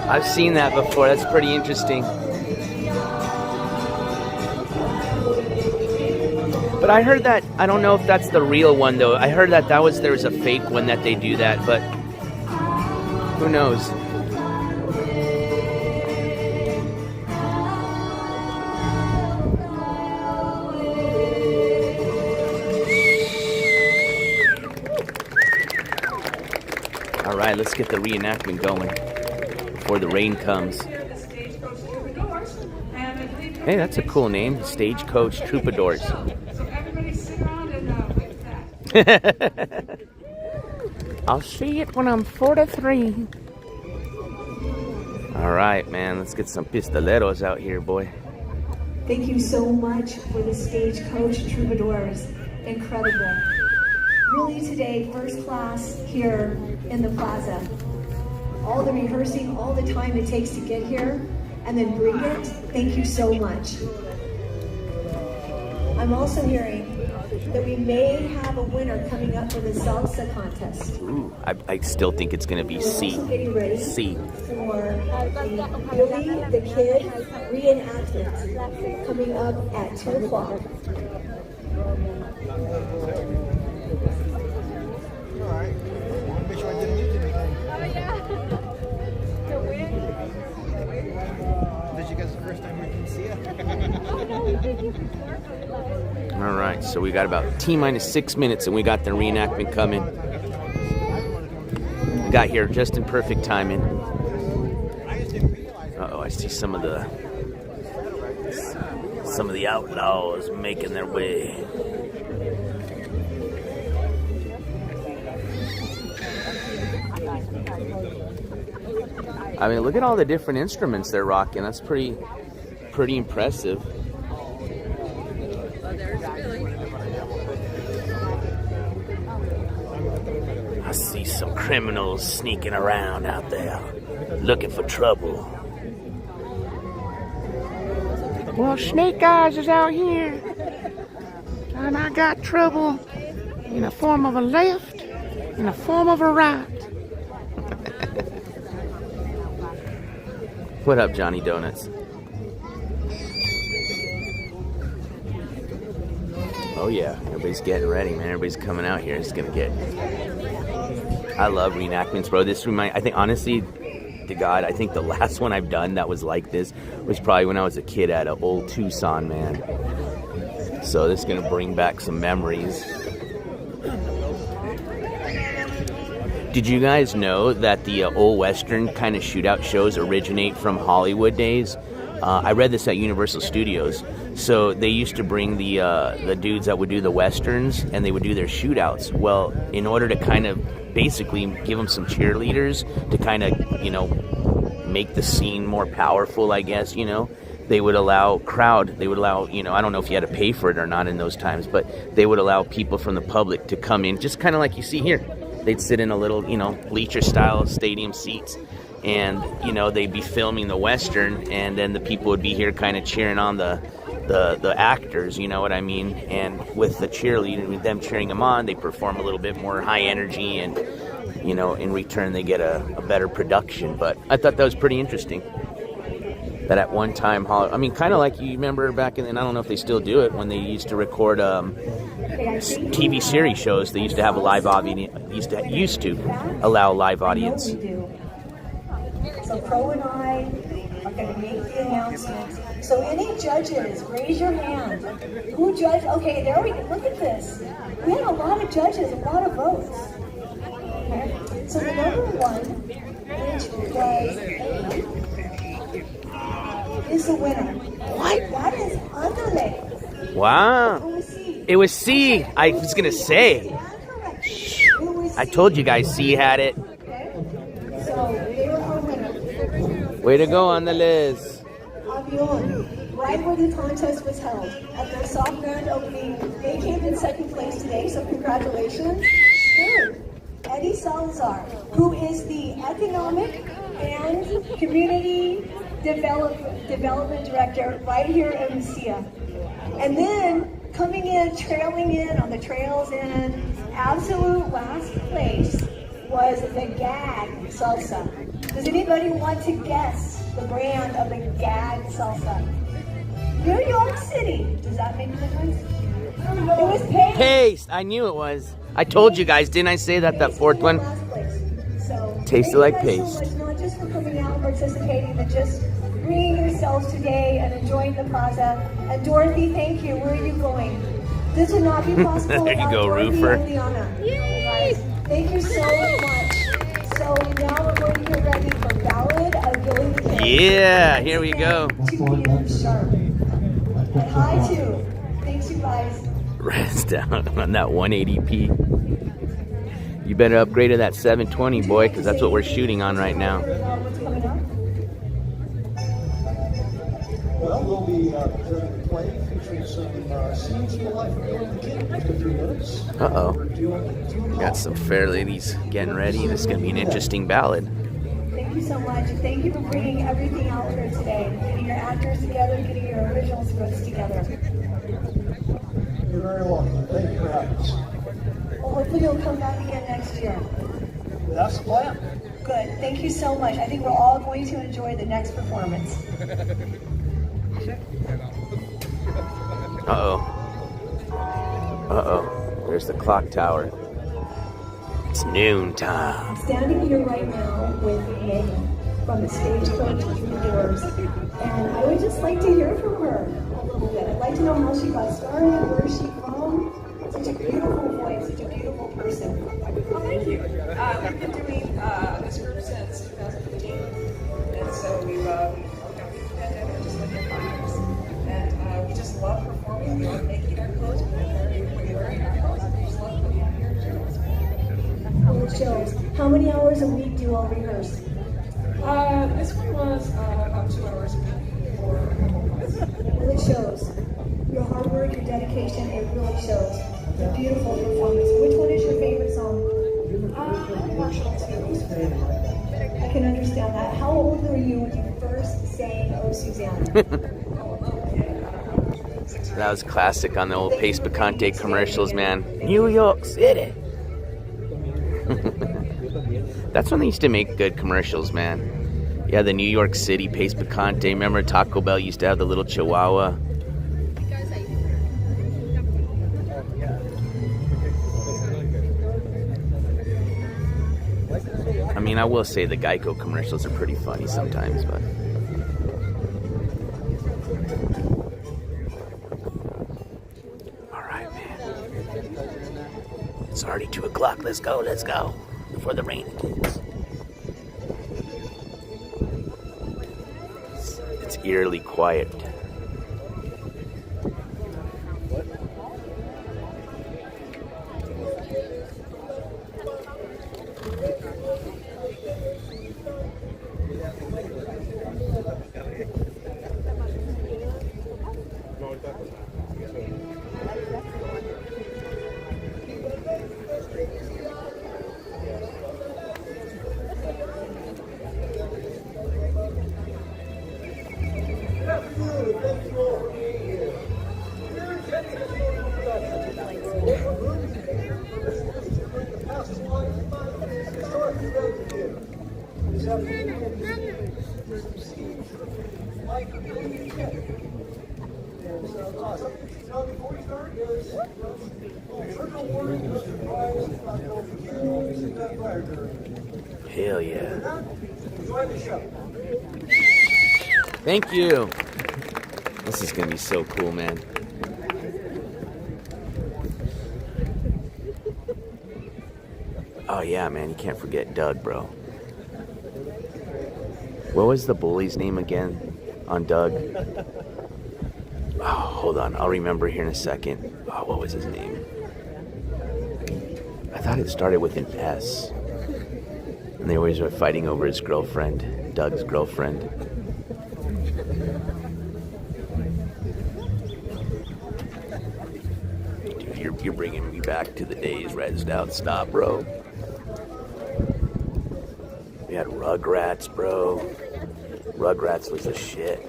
I've seen that before. That's pretty interesting. But I heard that, I don't know if that's the real one though. I heard that there was a fake one that they do that, but who knows? All right, let's get the reenactment going before the rain comes. Hey, that's a cool name, Stagecoach Troubadours. I'll see it when I'm 43. All right, man, let's get some pistoleros out here, boy. Thank you so much for the Stagecoach Troubadours. Incredible. Really today, first class here in the plaza. All the rehearsing, all the time it takes to get here, and then bring it. Thank you so much. I'm also hearing that we may have a winner coming up for the Salsa contest. Ooh, I still think it's going to be C. Also getting ready C. for the Billy the Kid reenactment coming up at 2 o'clock. Alright. Make sure I didn't lose anything. Oh, yeah. To win? This you guys the first time we can see it? Oh, no, we did you before. All right, so we got about T-minus 6 minutes, and we got the reenactment coming. We got here just in perfect timing. Uh-oh, I see some of the outlaws making their way. I mean, look at all the different instruments they're rocking. That's pretty impressive. I see some criminals sneaking around out there, looking for trouble. Well, Snake Eyes is out here, and I got trouble in the form of a left, in the form of a right. What up, Johnny Donuts? Oh yeah, everybody's getting ready, man. Everybody's coming out here. It's gonna get. I love reenactments, bro. I think honestly, to God, I think the last one I've done that was like this was probably when I was a kid at an old Tucson, man. So this is gonna bring back some memories. Did you guys know that the old Western kind of shootout shows originate from Hollywood days? I read this at Universal Studios. So they used to bring the dudes that would do the Westerns, and they would do their shootouts. Well, in order to kind of basically give them some cheerleaders to kind of, make the scene more powerful, I guess, they would allow I don't know if you had to pay for it or not in those times, but they would allow people from the public to come in, just kind of like you see here. They'd sit in a little, bleacher-style stadium seats, and, they'd be filming the Western, and then the people would be here kind of cheering on the actors, you know what I mean? And with the cheerleading, with them cheering them on, they perform a little bit more high energy, and, in return they get a better production. But I thought that was pretty interesting. That at one time, kind of like you remember back in, and I don't know if they still do it, when they used to record TV series shows, they used to have a live audience, used to allow live audience. So Crow and I are going to make the announcement. So any judges, raise your hand. Who judged? Okay, there we go. Look at this. We had a lot of judges, a lot of votes. Okay. So the number one, which was is the winner. What? That is underlay. Wow. It was C. I was going to say. I told you guys C had it. Okay. So they were our winner. Way to go on the list. Avion, right where the contest was held, at their soft grand opening. They came in second place today, so congratulations. Third, Eddie Salazar, who is the Economic and Community Development Director right here in Mesilla. And then coming in, trailing in on the trails in absolute last place was the Gag Salsa. Does anybody want to guess the brand of the gag salsa? New York City. Does that make a difference? It was Pace. Paste. I knew it was. I told you guys, didn't I say that fourth one So, tasted like thank you paste? guys so much, not just for coming out and participating, but just bringing yourselves today and enjoying the plaza. And Dorothy, thank you. Where are you going? This would not be possible There you without go, Dorothy Roofer. and Liana. Yay! Thank you so much. So now we're going to get ready for Ballad of Billy the Kid. Yeah, here we go. 2 p.m. sharp. And hi, too. Thanks, you guys. Rest down on that 180p. You better upgrade to that 720, boy, because that's what we're shooting on right now. What's coming up? Well, we'll be presenting a play featuring some scenes from the life of Billy the Kid in just a few minutes. Uh-oh. Got some fair ladies getting ready. This is going to be an interesting ballad. Thank you so much. Thank you for bringing everything out here today. Getting your actors together, getting your original scripts together. You're very welcome. Thank you for having us. Well, hopefully you'll come back again next year. That's the plan. Good. Thank you so much. I think we're all going to enjoy the next performance. Uh-oh. Uh-oh. There's the clock tower. It's noon time. I'm standing here right now with Megan from the Stagecoach Troubadours, and I would just like to hear from her a little bit. I'd like to know how she got started, where is she from? Such a beautiful voice, such a beautiful person. Well, thank you. We've been doing this group since 2015, and so we've worked out through the pandemic, just been here 5 years. And we just love performing, we love making our clothes, we love wearing our clothes, and we just love putting on your shows. Well, it shows. How many hours a week do you all rehearse? This one was about 2 hours a week for a couple months. Well, it shows. Your hard work, your dedication, it really shows. It's a beautiful performance. Which one is your favorite song? I can understand that. How old were you when you first sang Oh Susanna? That was classic on the old Pace Picante commercials, man. New York City. That's when they used to make good commercials, man. Yeah, the New York City Pace Picante. Remember Taco Bell used to have the little chihuahua? I mean, I will say the Geico commercials are pretty funny sometimes, but... Alright, man. It's already 2 o'clock. Let's go, let's go. Before the rain hits. It's eerily quiet. Hell yeah. Thank you. This is gonna be so cool, man. Oh yeah, man, you can't forget Doug, bro. What was the bully's name again on Doug? Oh, hold on, I'll remember here in a second. Oh, what was his name? I thought it started with an S. And they always were fighting over his girlfriend, Doug's girlfriend. Dude, you're bringing me back to the days, Rezzed Out. Stop, bro. We had Rugrats, bro. Rugrats was the shit.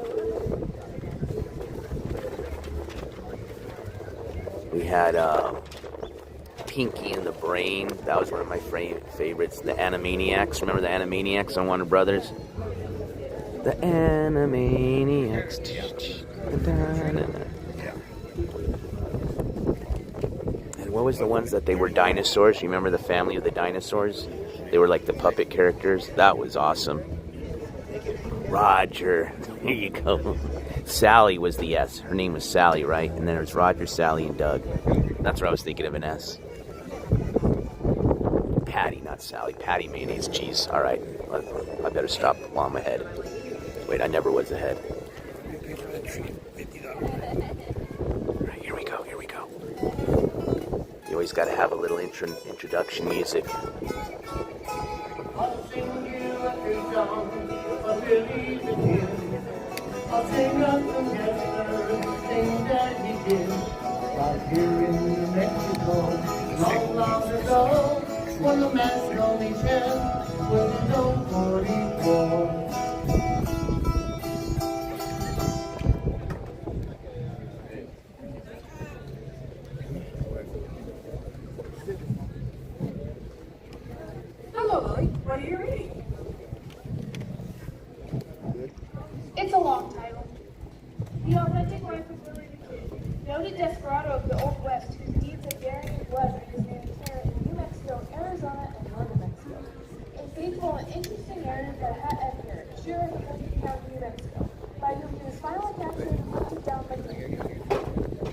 We had Pinky and the Brain. That was one of my favorites. The Animaniacs. Remember the Animaniacs on Warner Brothers? The Animaniacs. And what was the ones that they were dinosaurs? You remember the family of the dinosaurs? They were like the puppet characters. That was awesome. Roger. Here you go. Sally was the S. Her name was Sally, right? And then there was Roger, Sally, and Doug. That's what I was thinking of, an S. Patty, not Sally. Patty mayonnaise. Jeez. All right. I better stop while I'm ahead. Wait, I never was ahead. All right, here we go. Here we go. You always got to have a little introduction music. I'll sing you a new song of Billy the Kid. I'll sing of the things that he did. Right here in New Mexico, long, long ago, when the man on his head was his own 44. Hello, Lily. What are you reading? It's a long title. The authentic life of Billy the Kid, noted desperado of the Old West, whose deeds of daring and blood made his name clear in New Mexico, Arizona, and northern Mexico. A faithful and interesting narrative by Hat Edgar, sheriff of Lincoln County, New Mexico, by whom he was finally captured and hunted down by the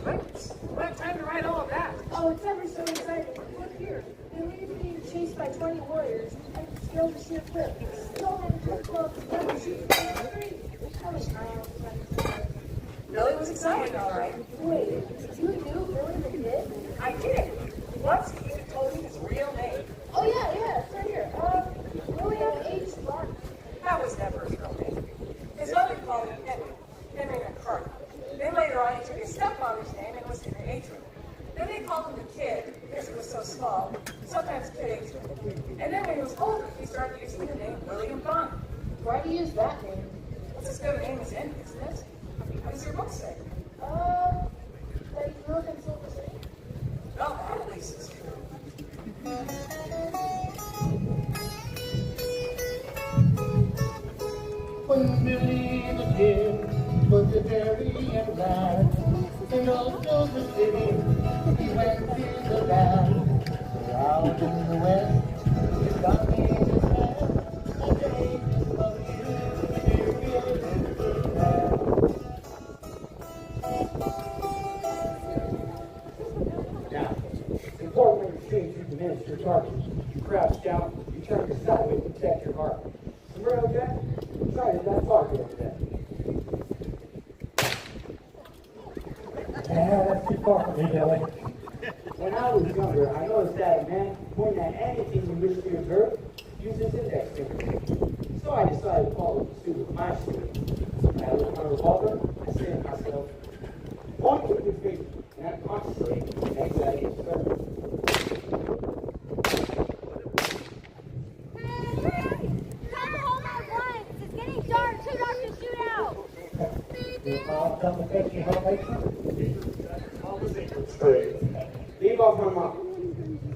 Goodness, we have time to write all of that. Oh, it's ever so exciting. Look here. Billy is being chased by 20 warriors and scaled the sheer cliff. Still men took clubs, never shooting down the street. I was trying to find. Billy was excited, all right. Wait, you knew Billy the Kid? I did. Once he even told me his real name. Oh yeah, it's right here. William H. Martin. That was never his real name. His mother called him Henry McCarthy. Then later on, he took his stepfather's name and it was Henry Atron. Then they called him the Kid because he was so small, sometimes Kid Atron. And then when he was older, he started using the name William Bond. Why do you use that name? It's as good a name as any, isn't it? What does your book say? That you grew up in Silver City? Well, that at least is true. When Billy the Kid was a very young lad, in old Silver City, he went to the lab. Out in the west, he got me in his hand, and the angels of you, dear Billy the Kid. Now, it's important when you're shooting through the miniature targets. You crouch down, you turn your sideways to protect your heart. Remember, Jack? Sorry, did not talk to you over there. Yeah, that's too far from me, Billy. When I was younger, I noticed that a man pointing at anything he wished to observe used his index finger. So I decided to follow the suit of my student. I looked at my revolver, I said to myself, point with your finger, and unconsciously, make that hit first. Come and fetch you her later. Leave off my mom.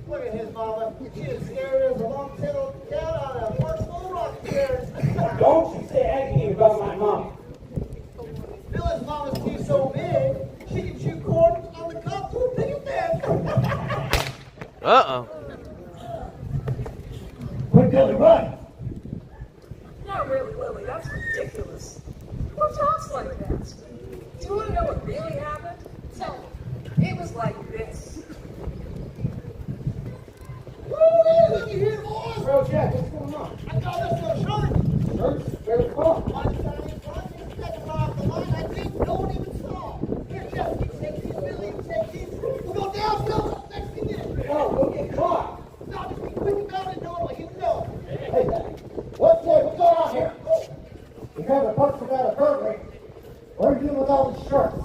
Look at his mama. She is scared as a long-tailed cat out of first full rock chairs. Don't you say anything about my mom. Billy's mama's teeth so big, she can chew corn on the cup to a piggy bed. Uh-oh. Quick, Billy, run! Not really, Lily. That's ridiculous. Who talks like that? Do you want to know what really happened? Tell me. It was like this. Woo! Look here, boys! Bro, Jack, what's going on? I got us a shirt. Shirt? Where's the car? My son is running. Second off the line. I think no one even saw. Here, Jeff, you take these, Billy, you take these. We'll go down, Bill. Next thing is. No, we'll get caught. No, just be quick about it, Noah. You know. Hey, what's going on here? You have a punch about a burglary. What are you doing with all these shirts?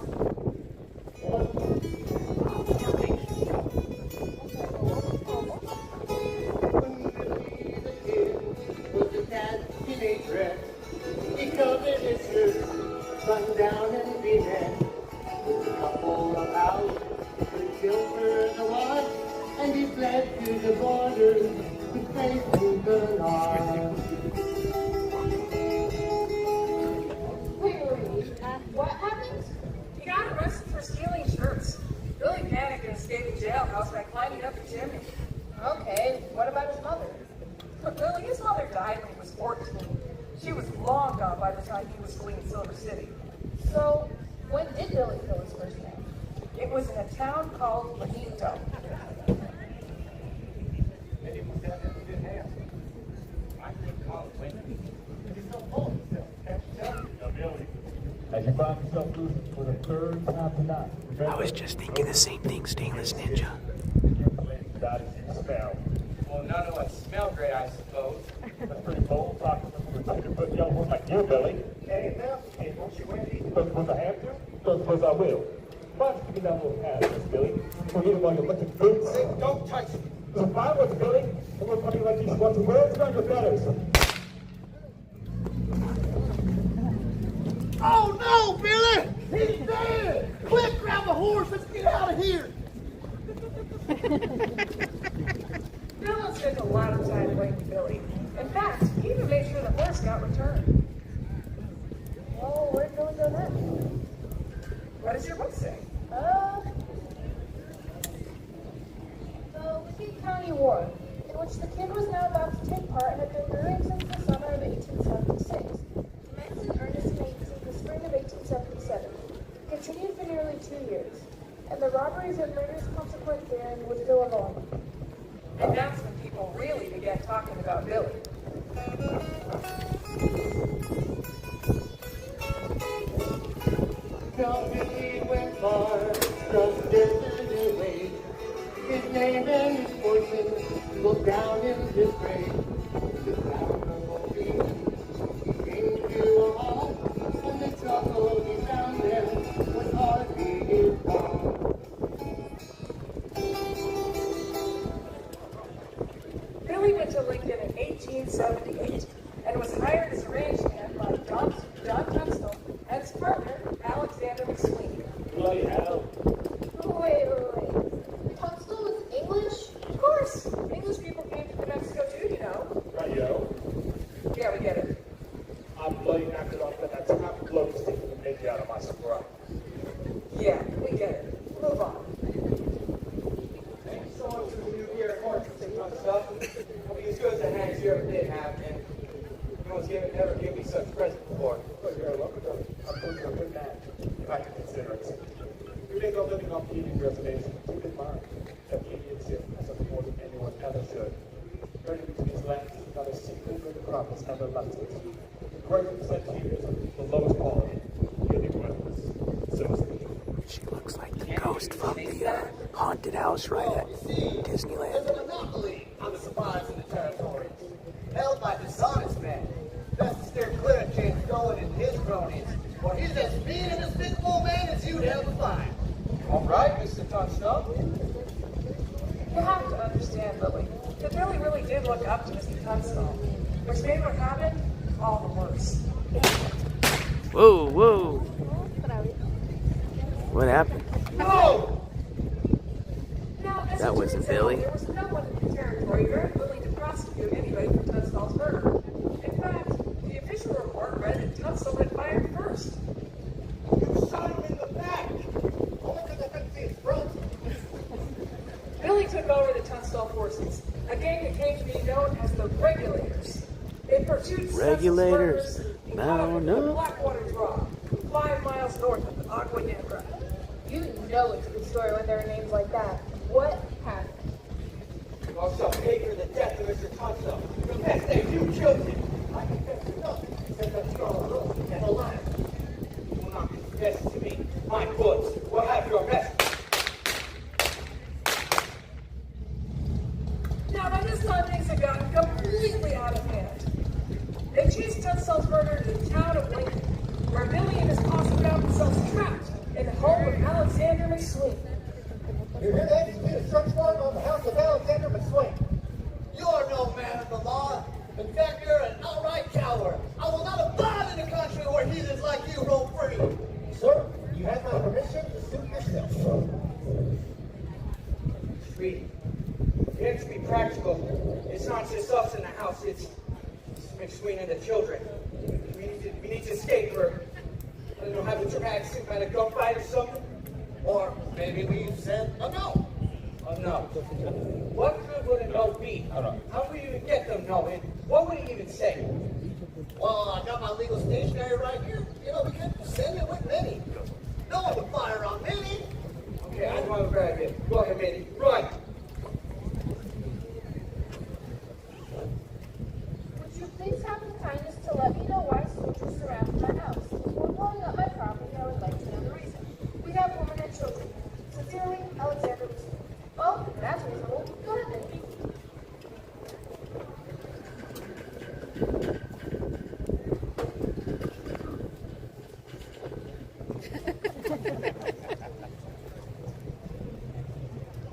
the borders with faithful galore. What happened? He got arrested for stealing shirts. Billy panicked and escaped the jailhouse by climbing up the chimney. Okay, what about his mother? Billy, his mother died when he was 14. She was long gone by the time he was fleeing Silver City. So, when did Billy kill his first man? It was in a town called Benito. As you find yourself losing for the third time tonight, I was just thinking the same thing, Stainless Ninja. Well, none of us smell great, I suppose. That's pretty bold talking to a young one like you, Billy. Hey, now, hey, won't you win? Don't suppose I have to? Don't suppose I will. Why don't you give me that little pass, Billy? Forget it while you're looking good. Say, don't touch me. So fine with Billy. I'm going to talk like you want to words on your betters. Oh no, Billy! He's dead! Quick, grab a horse, let's get out of here! Bill spent a lot of time blaming Billy. In fact, he even made sure the horse got returned. Well, where'd Billy go next? What does your book say? The Licking County War, in which the kid was now about to take part and had been brewing since the summer of 1876. Commenced in earnest in the spring of 1877. Continued for nearly 2 years, and the robberies and murders consequent therein would fill a volume. And that's when people really began talking about Billy. Billy went far, from distant away. His name and his fortune looked down in disgrace. The sound of a beat came to a halt, and the trouble he found there was hardly his fault. Billy went to Lincoln in 1878 and was hired as a ranch hand by John Tunstall and his partner, Alexander McSween. Bloody hell. Wait. Tunstall was English? Of course, English people came to New Mexico too, you know. Right, yo. Yeah, we get it. I'm bloody knackered off that that's top bloke sticking the midget out of my scrub. Yeah, we get it. Move on. Thank you so much for the new NJCourts and taking my stuff. I'll be as good as a hand as you ever did have, and no one's ever gave me such a present before. Well, you're welcome. I'm going to a good man, if I can consider it. We make our living off the Indian reservation. Keep in mind that the Indians here has something more than anyone ever should. Turning into these lands is not a single good crop has ever left it. The growth of such years, the lowest quality, really worthless. So to speak. She looks like the ghost from the haunted house right at Disneyland. There's a monopoly on the supplies in the territories, held by dishonest men. Best to steer clear of James Dolan and his cronies, for he's as mean and despicable a man as you'd ever find. All right, Mr. Tunstall. You have to understand, Billy, that Billy really did look up to Mr. Tunstall, which made what happened all the worse. Whoa. What happened? No! Now, as That it wasn't turns out, Billy. There was no one in the territory very willing to prosecute anybody for Tunstall's murder. In fact, the official report read that Tunstall had fired first. You shot him in the back, only because I couldn't see his front. Billy took over the Tunstall forces, a gang that came to be known as the Regulators. They pursued Regulators? Mount No. Blackwater Draw, 5 miles north of Agua Negra. You know it's a good story when there are names like that. What happened? You also paid for the death of Mr. Tunstall. The next day, you killed him. I confess to nothing except that you are a rogue and a liar. You will not confess to me. My bullets will have your message. Now, by this time, things had gotten completely out of hand. They chased Tunstall's murder to the town of Lincoln, where Billy and his posse found themselves trapped in the home of Alexander McSween. You hear that? He's made a search warrant on the house of Alexander McSween. You are no man of the law. In fact, you're an outright coward. I will not abide in a country where heathens like you roam free. Sir, you have my permission to suit yourself. Free. We have to be practical. It's not just us in the house, it's McSween and the children. We need to escape, or I don't know, have a dramatic scene by a gunfight or something. Or maybe we said a no. A no. What good would a no be? How would you even get them no? And what would he even say? Well, I got my legal stationery right here. You know, we can send it with Minnie. No one would fire on Minnie. Okay, I want to grab it. Go ahead, Minnie. Run. Would you please have the kindness to let me know why soldiers surrounded my house? Before blowing up my property, I would like to know the reason. We have women and children. Sincerely, Alexander Lee. Oh, that's reasonable. Go ahead, Minnie.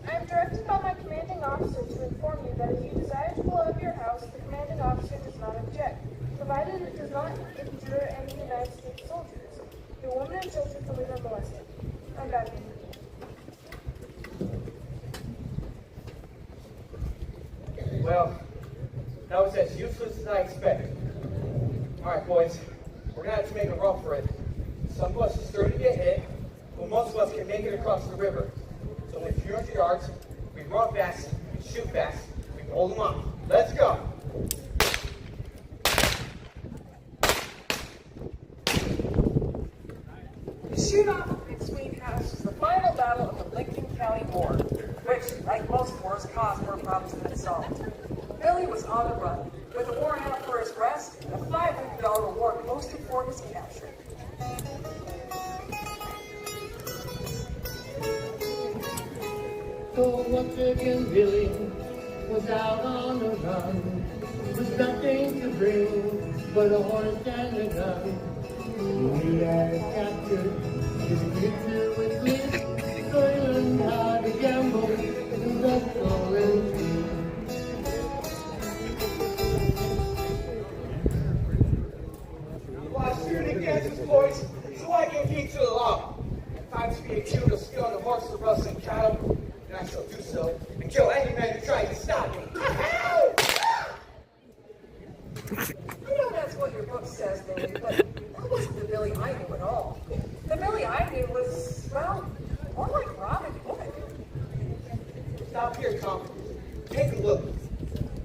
I am directed by my commanding officer to inform you that if you desire to blow up your house, the commanding officer does not object, provided it does not injure any United States soldiers. Your women and children can leave unmolested. I'm back in. Well, that was as useless as I expected. All right, boys, we're gonna have to make a run for it. Some of us are sure to get hit, but most of us can make it across the river. So in a few hundred yards, we run fast, we shoot fast, we hold them up. Let's go. The shoot-off of McSween House was the final battle of the Lincoln County War, which, like most wars, caused more problems than it solved. Billy was on the run, with a warrant out for his arrest and a $500 reward posted for his capture. So once again Billy was out on the run, with nothing to bring but a horse and a gun. He had captured his future with this, so he learned how to gamble in the stolen sea. Well, I shoot against this, boys, so I can keep to the law. If I'm to be accused of stealing a horse or rustling cattle, then I shall do so and kill any man who tries to stop me. I know that's what your book says, Billy, but that wasn't the Billy I knew at all. The Billy I knew was, well, more like Robin Hood. Stop here, Tom. Take a look.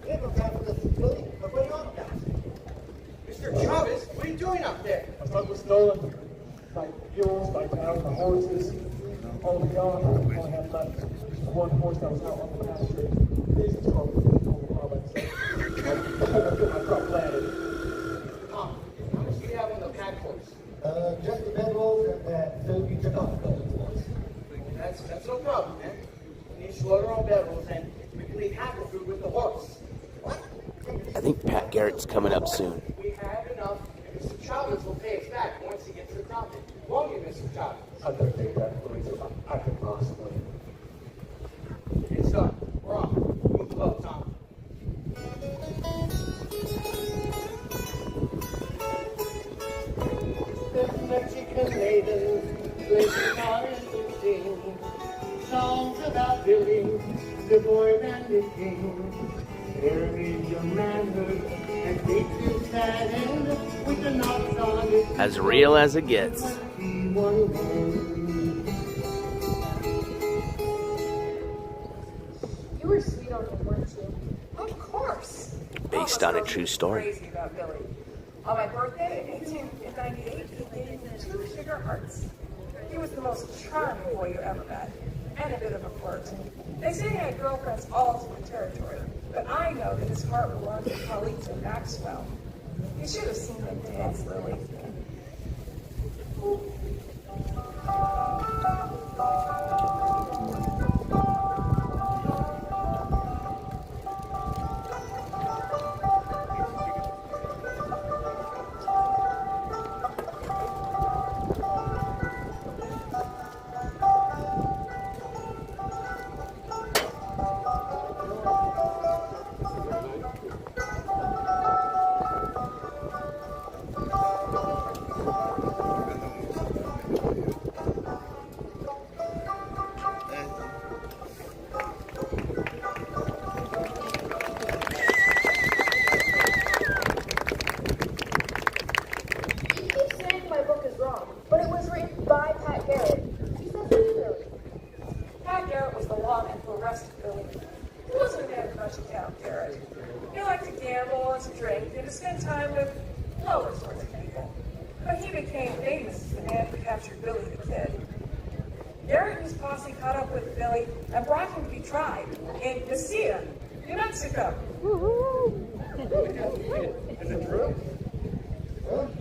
We have a plan for this, Billy. But what are you on about? Mr. Chavez, what are you doing up there? My truck was stolen. My mules, my cows, my horses, all of gone. I only have left one horse that was out on the pasture. These are all by myself. I put my truck landed. Tom, how much do you have on the pack horse? Just the bedrolls that Philip you took off the building for us. That's no problem, man. We each load our own bedrolls and we can leave half the food with the horse. What? I think Pat Garrett's coming up soon. We have enough, and Mr. Chavez will pay us back once he gets the profit. Won't you, Mr. Chavez? I don't think that Louise, I could possibly. It's done. We're off. Move the boat, Tom. The Mexican maidens play guitar and sing songs about Billy, the boy and the king. There is your manhood and takes his sad end with the knocks on it. As real as it gets. You were sweet on him, weren't you? Of course. Based on a true story. Crazy about Billy. On my birthday in 1898, he gave me 2 sugar hearts. He was the most charming boy you ever met, and a bit of a flirt. They say he had girlfriends all over the territory, but I know that his heart belonged to Carlito Maxwell. You should have seen them dance, Lily. He wasn't a man of much account, Garrett. He liked to gamble and to drink and to spend time with lower sorts of people. But he became famous as the man who captured Billy the Kid. Garrett and his posse caught up with Billy and brought him to be tried in Mesilla, New Mexico. Is it true? Well,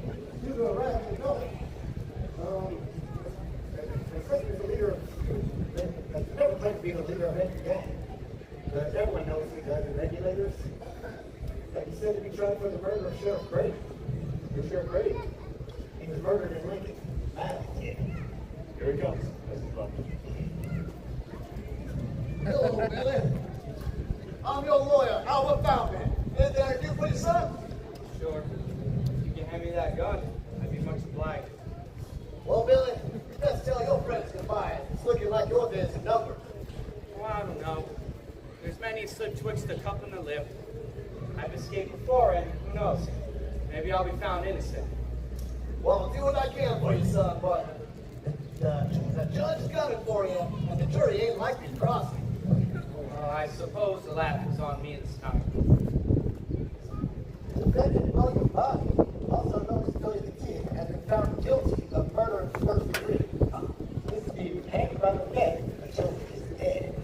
you go around and know it. He's the leader of, never claimed to be the leader of any gang. But everyone knows he does the regulators. Like he said to be tried for the murder of Sheriff Grady. You're Sheriff Grady. He was murdered in Lincoln. Here he comes. Hello, Billy. I'm your lawyer, Albert Falcon. Anything I can do for you, son? Sure. If you can hand me that gun, I'd be much obliged. Well, Billy, you best tell your friends goodbye. It's looking like your day's a number. Well, I don't know. There's many slip twixt the cup and the lip. I've escaped before, and who knows? Maybe I'll be found innocent. Well, I'll do what I can for you, son, but the judge is coming for you, and the jury ain't likely to cross you. Well, I suppose the laugh is on me this time. Defendant William Body, also known as Billy the Kid, has been found guilty of murder in the first degree. He's to be hanged by the neck until he's dead.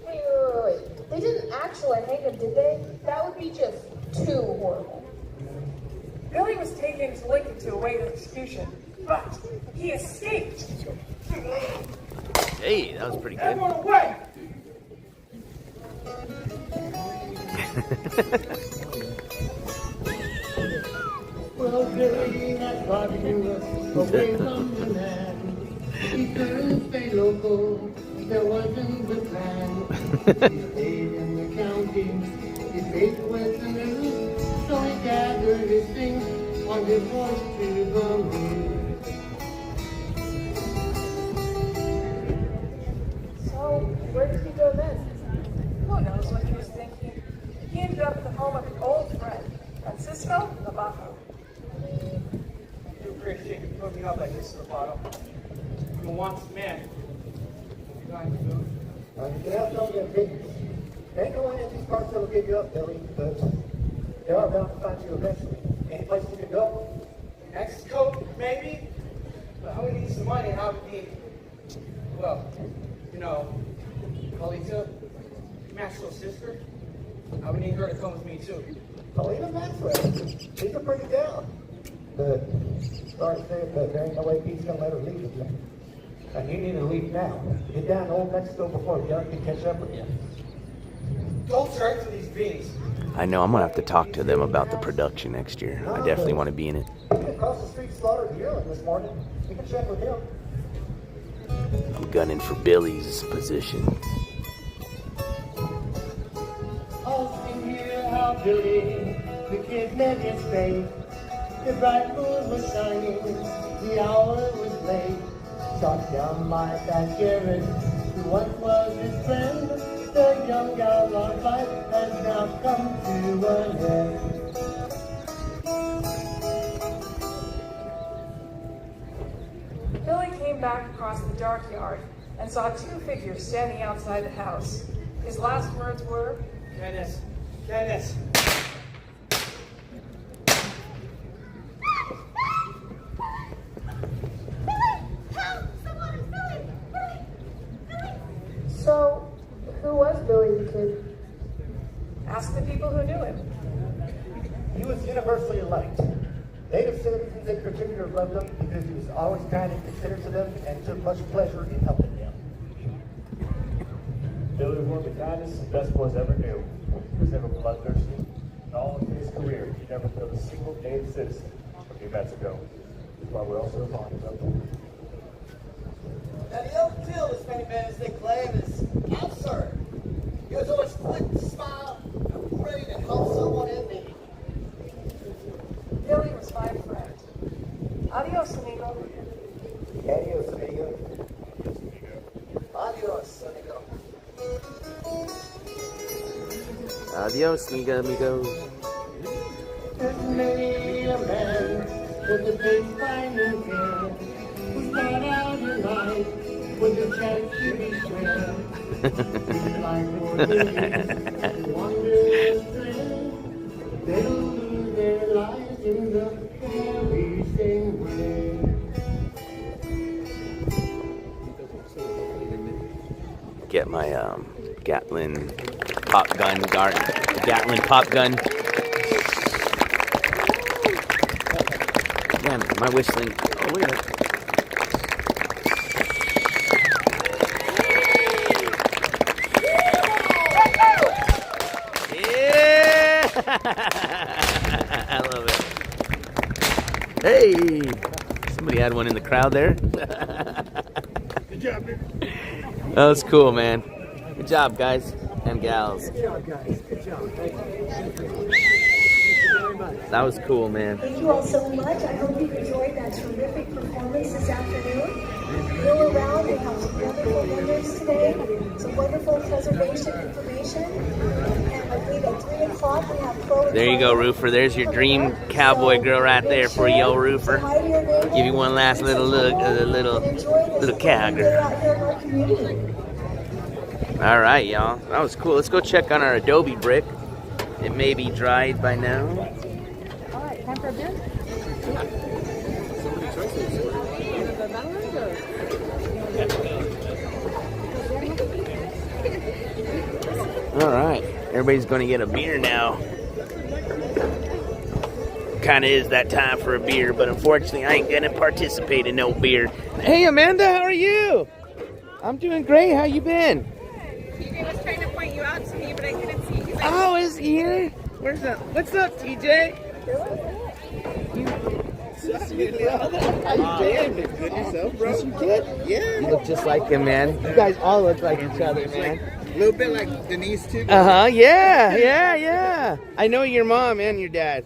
Wait. They didn't actually hang him, did they? That would be just too horrible. Billy was taken to Lincoln to await execution, but he escaped. Hey, that was pretty good. Everyone away! Well, Billy had gotten away from the man. He couldn't stay local, there wasn't the plan. He stayed in the county, he faced Westerners, so he gathered his things on his horse to the moon. So, where did he go then? Who knows what he was thinking? He ended up at the home of an old friend, Francisco Navajo. I do appreciate you putting me up like this, Roboto. I'm a wanted man. What you going to do? You can have some of your opinions. Ain't no one in these parts that'll give you up, Billy, but they are bound to find you eventually. Any place you can go? Mexico, maybe? But I would need some money, and I would need, well, you know, Carlita, Maxwell's sister. I would need her to come with me, too. Paulina Maxwell, she's a pretty gal. But, sorry to say it, but there ain't no way he's gonna let her leave with you. And you need to leave now. Get down to Old Mexico before Doug can catch up with you. Don't turn to these beans. I know I'm gonna have to talk to them about the production next year. I definitely want to be in it. Across the street slaughtered a yearling this morning. You can check with him. I'm gunning for Billy's position. All can hear how Billy, the kid, met his fate. The bright moon was shining, the hour was late. Shot down by that Garrett, who once was his friend. The young outlaw's life has now come to an end. Billy came back across the dark yard and saw two figures standing outside the house. His last words were, Dennis, Dennis. So, who was Billy the Kid? ask the people who knew him. He was universally liked. Native citizens in particular loved him because he was always kind and considerate to them and took much pleasure in helping them. Billy was one of the kindest and best boys I ever knew. He was never bloodthirsty. In all of his career, he never killed a single native citizen from New Mexico. That's why we're all so fond of him. Now the old deal, as many men as they claim, is absurd. He was always quick to smile and ready to help someone in need. Billy was my friend. Adios, amigo. Adios, amigo. Adios, amigo. Adios, amigo. There's many a man with a big finding care who start out in life with a chance to be square. Like more than wondrous thrill, they'll lose their lives in the very same way. Get my Gatlin pop gun, Gatlin pop gun. Man, my whistling. Oh, look at that. I love it. Hey, somebody had one in the crowd there. Good job, dude. That was cool, man. Good job, guys and gals. Good job, guys. Good job. Thank you. That was cool, man. Thank you all so much. I hope you enjoyed that terrific performance this afternoon. Go around, we have some wonderful vendors today, some wonderful preservation information. And I believe at 3 o'clock we have pro. There you go, Roofer. There's your dream cowboy girl right there for you, old Roofer. Give you one last little look at the little cowgirl. All right, y'all. That was cool. Let's go check on our Adobe brick. It may be dried by now. All right, time for a beer? All right, everybody's going to get a beer now. Kind of is that time for a beer, but unfortunately, I ain't going to participate in no beer. Hey, Amanda, how are you? I'm doing great. How you been? TJ was trying to point you out to me, but I couldn't see you. Oh, is he here? Where's that? What's up, TJ? How you doing? Good yourself, bro? You good? Yeah. You look just like him, man. You guys all look like each other, man. A little bit like Denise, too. Uh-huh, yeah. I know your mom and your dad.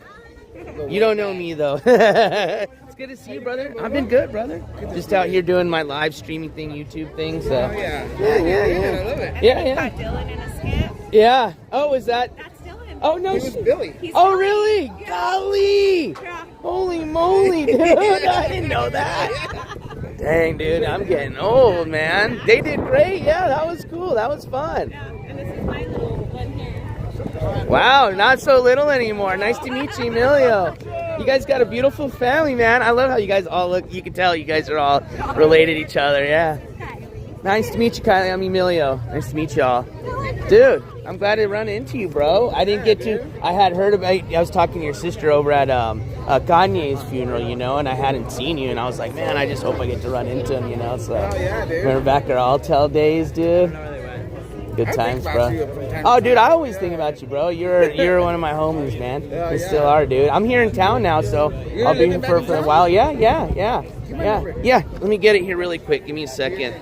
You don't know me, though. It's good to see you, brother. I've been good, brother. Just out here doing my live streaming thing, YouTube thing, so. Oh, yeah. Yeah. I love it. Yeah. Dylan in a skit. Yeah. Oh, is that? That's Dylan. Oh, no. He was Billy. Oh, really? Yeah. Golly. Yeah. Holy moly, dude. I didn't know that. Dang, dude. I'm getting old, man. They did great. Yeah, that was cool. That was fun. Yeah, and this is my little one here. Wow, not so little anymore. Nice to meet you, Emilio. You guys got a beautiful family, man. I love how you guys all look. You can tell you guys are all related to each other, yeah. Nice to meet you, Kylie. I'm Emilio. Nice to meet y'all. Dude, I'm glad to run into you, bro. I didn't get to. I had heard about. I was talking to your sister over at Kanye's funeral, you know, and I hadn't seen you, and I was like, man, I just hope I get to run into him, you know. So remember back our Alltel days, dude. Good times, bro. Oh, dude, I always think about you, bro. You're one of my homies, man. You still are, dude. I'm here in town now, so I'll be here for a while. Yeah. Let me get it here really quick. Give me a second.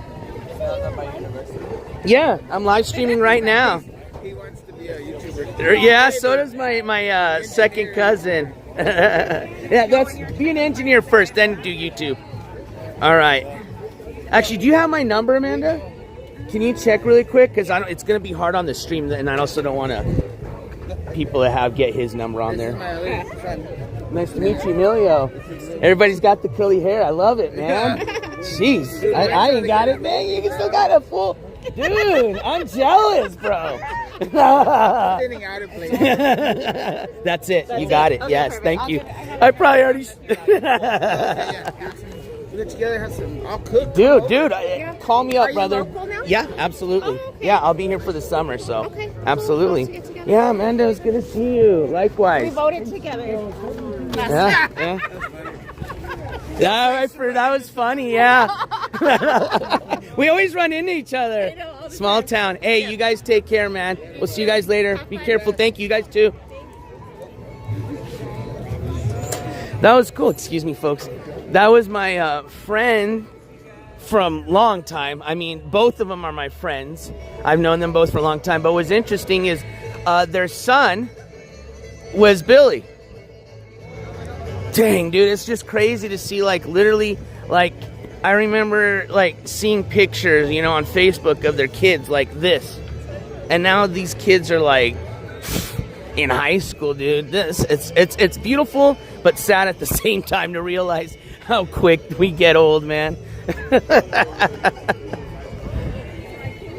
Yeah, I'm live streaming right now. He wants to be a YouTuber. Yeah, so does my second cousin. Yeah, be an engineer first, then do YouTube. All right. Actually, do you have my number, Amanda? Can you check really quick? Because it's going to be hard on the stream, and I also don't want people to get his number on there. Nice to meet you, Emilio. Everybody's got the curly hair. I love it, man. Jeez, I ain't got it, man. You still got a full... Dude, I'm jealous, bro. That's it. You got it. Yes, thank you. I probably already... We get together, have some. I'll cook. Dude, call me up, brother. Now? Yeah, absolutely. Oh, okay. Yeah, I'll be here for the summer, so Okay. absolutely. Let's get together. Yeah, Amanda, it's good to see you. Likewise. We voted together. Yeah. Yeah, that was funny. Yeah. We always run into each other. Small town. Hey, you guys take care, man. We'll see you guys later. Be careful. Thank you, guys too. That was cool. Excuse me, folks. That was my friend from long time. I mean, both of them are my friends. I've known them both for a long time. But what's interesting is their son was Billy. Dang, dude, it's just crazy to see, literally, I remember, seeing pictures, on Facebook of their kids like this. And now these kids are, in high school, dude. It's beautiful, but sad at the same time to realize how quick we get old, man.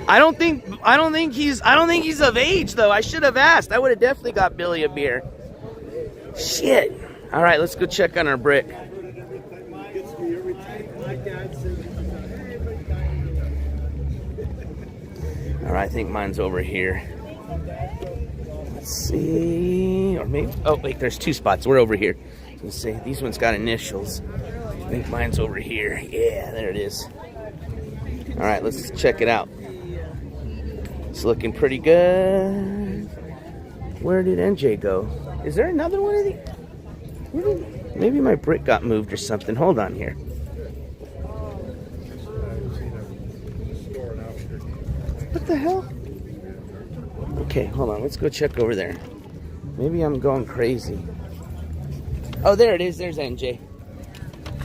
I don't think he's of age though. I should have asked. I would have definitely got Billy a beer. Shit. All right, let's go check on our brick. All right, I think mine's over here. Let's see, or maybe. Oh wait, there's two spots. We're over here. Let's see. These ones got initials. I think mine's over here. Yeah, there it is. All right, let's check it out. It's looking pretty good. Where did NJ go? Is there another one of these? Maybe my brick got moved or something. Hold on here. What the hell? Okay, hold on. Let's go check over there. Maybe I'm going crazy. Oh, there it is. There's NJ.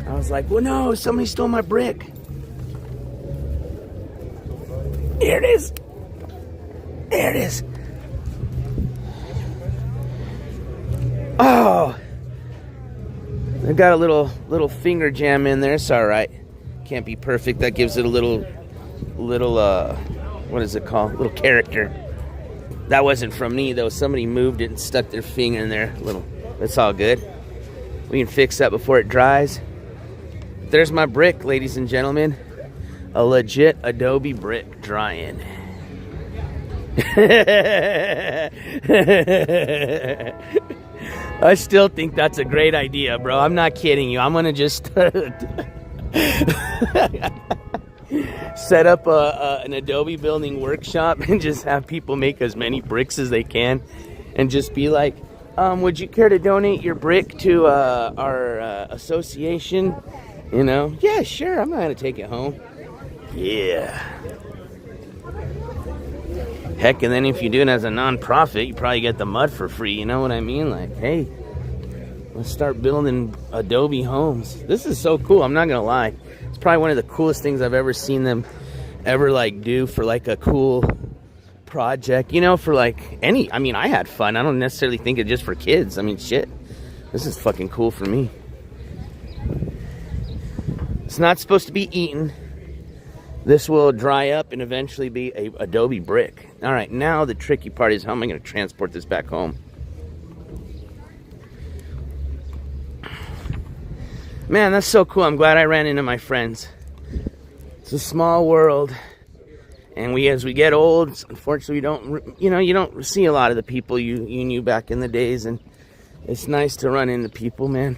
I was like, well, no, somebody stole my brick. Here it is. There it is. Oh, I got a little finger jam in there. It's all right. Can't be perfect. That gives it a little what is it called? Little character. That wasn't from me though. Somebody moved it and stuck their finger in there. That's all good. We can fix that before it dries. There's my brick, ladies and gentlemen. A legit Adobe brick drying. I still think that's a great idea, bro. I'm not kidding you. I'm gonna just set up an Adobe building workshop and just have people make as many bricks as they can, and just be like, would you care to donate your brick to our association? You know, yeah, sure. I'm not gonna take it home. Yeah. Heck, and then if you do it as a non-profit, you probably get the mud for free. You know what I mean? Like, hey, let's start building Adobe homes. This is so cool. I'm not gonna lie. It's probably one of the coolest things I've ever seen them ever like do for like a cool project. You know, for like any. I mean, I had fun. I don't necessarily think it's just for kids. I mean, shit. This is fucking cool for me. It's not supposed to be eaten. This will dry up and eventually be a Adobe brick. All right, now the tricky part is how am I going to transport this back home? Man, that's so cool. I'm glad I ran into my friends. It's a small world. And as we get old, unfortunately, you don't see a lot of the people you knew back in the days. And it's nice to run into people, man.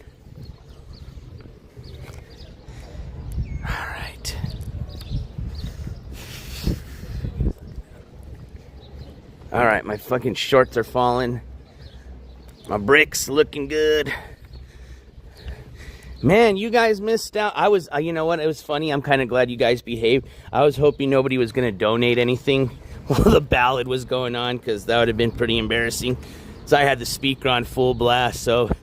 All right, my fucking shorts are falling. My brick's looking good. Man, you guys missed out. You know what? It was funny. I'm kind of glad you guys behaved. I was hoping nobody was going to donate anything while the ballad was going on, because that would have been pretty embarrassing. So I had the speaker on full blast. So if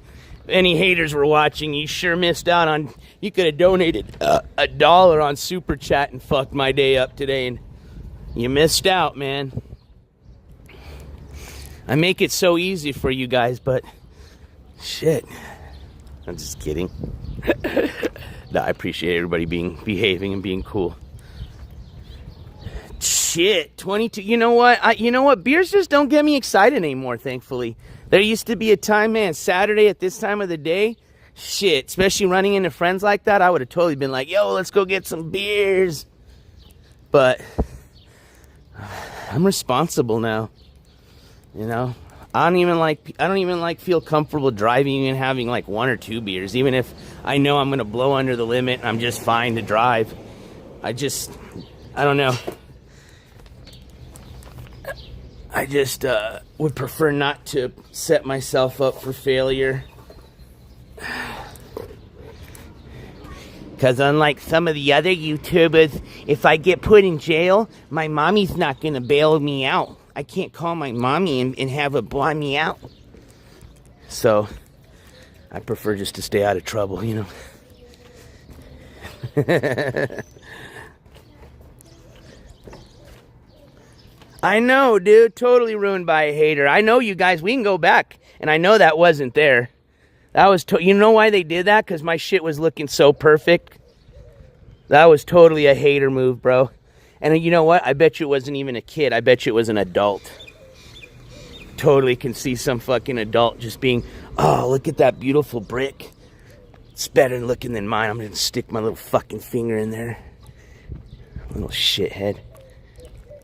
any haters were watching, you sure missed out on. You could have donated $1 on Superchat and fucked my day up today, and you missed out, man. I make it so easy for you guys, but shit. I'm just kidding. No, I appreciate everybody behaving and being cool. Shit, 22. You know what? Beers just don't get me excited anymore, thankfully. There used to be a time, man, Saturday at this time of the day, shit, especially running into friends like that, I would have totally been like, yo, let's go get some beers. But I'm responsible now. You know, I don't even feel comfortable driving and having like 1 or 2 beers, even if I know I'm going to blow under the limit and I'm just fine to drive. I don't know. I just would prefer not to set myself up for failure. Because unlike some of the other YouTubers, if I get put in jail, my mommy's not going to bail me out. I can't call my mommy and have her buy me out. So, I prefer just to stay out of trouble, you know. I know, dude. Totally ruined by a hater. I know you guys. We can go back. And I know that wasn't there. That was... you know why they did that? Because my shit was looking so perfect. That was totally a hater move, bro. And you know what? I bet you it wasn't even a kid. I bet you it was an adult. Totally can see some fucking adult just being, oh, look at that beautiful brick. It's better looking than mine. I'm going to stick my little fucking finger in there. Little shithead.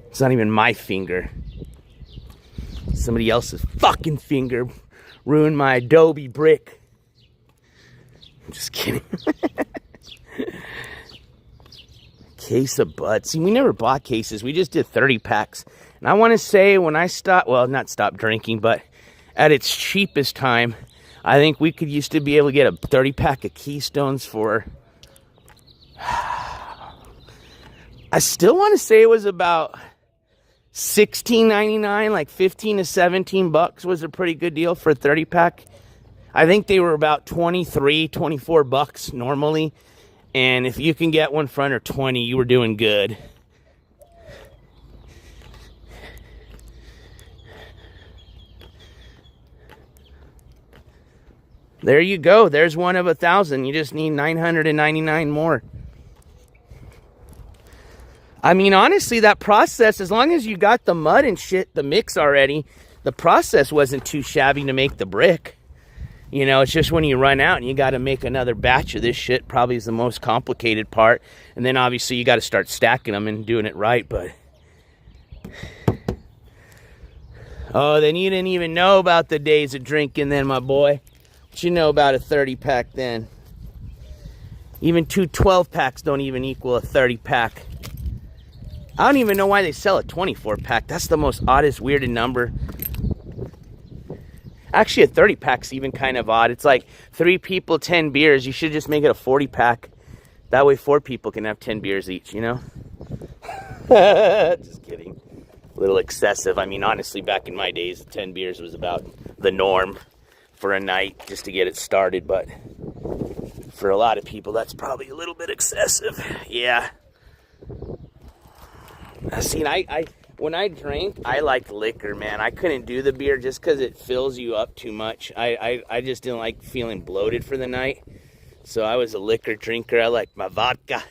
It's not even my finger. Somebody else's fucking finger ruined my Adobe brick. I'm just kidding. Case of bud. See, we never bought cases. We just did 30 packs. And I want to say when I stopped, well, not stopped drinking, but at its cheapest time, I think we could used to be able to get a 30 pack of Keystones for, I still want to say it was about $16.99, like 15 to 17 bucks was a pretty good deal for a 30 pack. I think they were about 23, 24 bucks normally. And if you can get one for under 20, you were doing good. There you go. There's one of 1,000. You just need 999 more. I mean, honestly, that process, as long as you got the mud and shit, the mix already, the process wasn't too shabby to make the brick. You know, it's just when you run out and you got to make another batch of this shit, probably is the most complicated part. And then obviously you got to start stacking them and doing it right, but... Oh, then you didn't even know about the days of drinking then, my boy. What you know about a 30 pack then? Even 2 12 packs don't even equal a 30 pack. I don't even know why they sell a 24 pack. That's the most oddest, weirdest number. Actually, a 30 pack's even kind of odd. It's like 3 people, 10 beers. You should just make it a 40 pack. That way 4 people can have 10 beers each, you know? Just kidding. A little excessive. I mean, honestly, back in my days, 10 beers was about the norm for a night just to get it started. But for a lot of people, that's probably a little bit excessive. Yeah. See, when I drank, I liked liquor, man. I couldn't do the beer just because it fills you up too much. I just didn't like feeling bloated for the night. So I was a liquor drinker. I liked my vodka.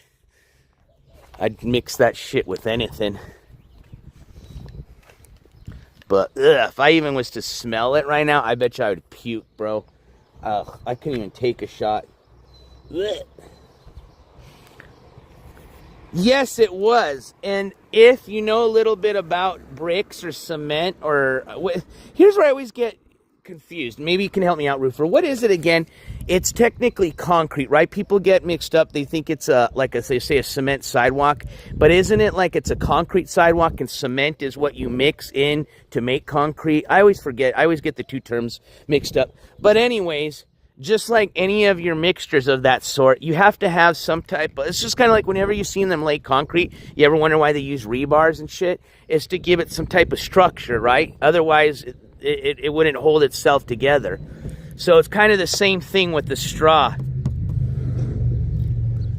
I'd mix that shit with anything. But if I even was to smell it right now, I bet you I would puke, bro. I couldn't even take a shot. Ugh. Yes, it was. And if you know a little bit about bricks or cement or... Here's where I always get confused. Maybe you can help me out, Roofer. What is it again? It's technically concrete, right? People get mixed up. They think it's they say a cement sidewalk. But isn't it like it's a concrete sidewalk and cement is what you mix in to make concrete? I always forget. I always get the two terms mixed up. But anyways... Just like any of your mixtures of that sort, you have to have some type of... It's just kind of like whenever you've seen them lay concrete, you ever wonder why they use rebars and shit? It's to give it some type of structure, right? Otherwise, it wouldn't hold itself together. So it's kind of the same thing with the straw.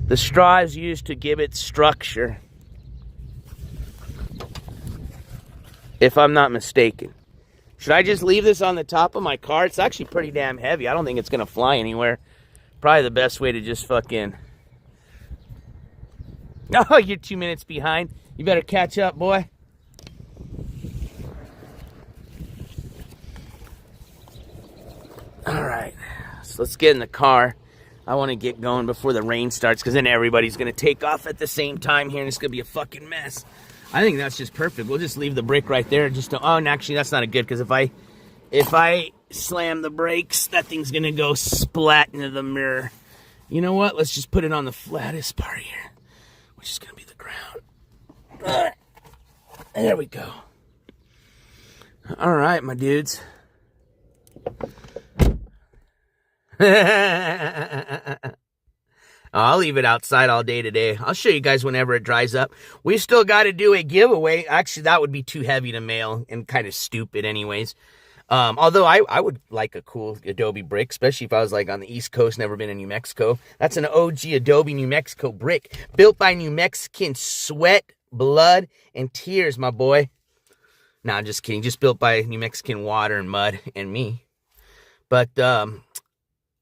The straw is used to give it structure. If I'm not mistaken. Should I just leave this on the top of my car? It's actually pretty damn heavy. I don't think it's going to fly anywhere. Probably the best way to just fucking... Oh, you're 2 minutes behind. You better catch up, boy. All right. So let's get in the car. I want to get going before the rain starts because then everybody's going to take off at the same time here and it's going to be a fucking mess. I think that's just perfect. We'll just leave the brick right there. And actually, that's not a good because if I slam the brakes, that thing's going to go splat into the mirror. You know what? Let's just put it on the flattest part here, which is going to be the ground. There we go. All right, my dudes. I'll leave it outside all day today. I'll show you guys whenever it dries up. We still got to do a giveaway. Actually, that would be too heavy to mail and kind of stupid anyways. Although I would like a cool Adobe brick, especially if I was like on the East Coast, never been in New Mexico. That's an OG Adobe New Mexico brick built by New Mexican sweat, blood, and tears, my boy. Nah, I'm just kidding. Just built by New Mexican water and mud and me. But,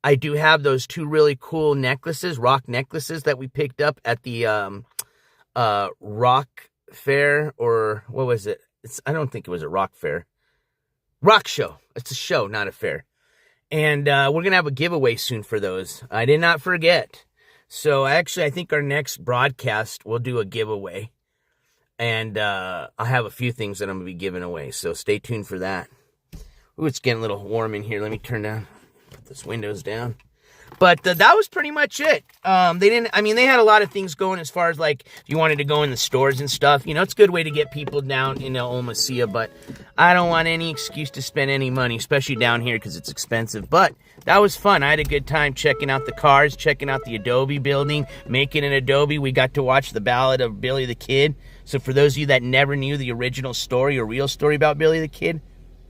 I do have those 2 really cool necklaces, rock necklaces that we picked up at the rock fair, or what was it? I don't think it was a rock fair. Rock show. It's a show, not a fair. And we're going to have a giveaway soon for those. I did not forget. So actually, I think our next broadcast we'll do a giveaway. And I have a few things that I'm going to be giving away. So stay tuned for that. Ooh, it's getting a little warm in here. Let me turn down. Put this windows down. But that was pretty much it. They had a lot of things going as far as like, if you wanted to go in the stores and stuff, you know, it's a good way to get people down in Omasia, but I don't want any excuse to spend any money, especially down here because it's expensive. But that was fun. I had a good time checking out the cars, checking out the Adobe building, making an Adobe. We got to watch the Ballad of Billy the Kid. So for those of you that never knew the original story or real story about Billy the Kid,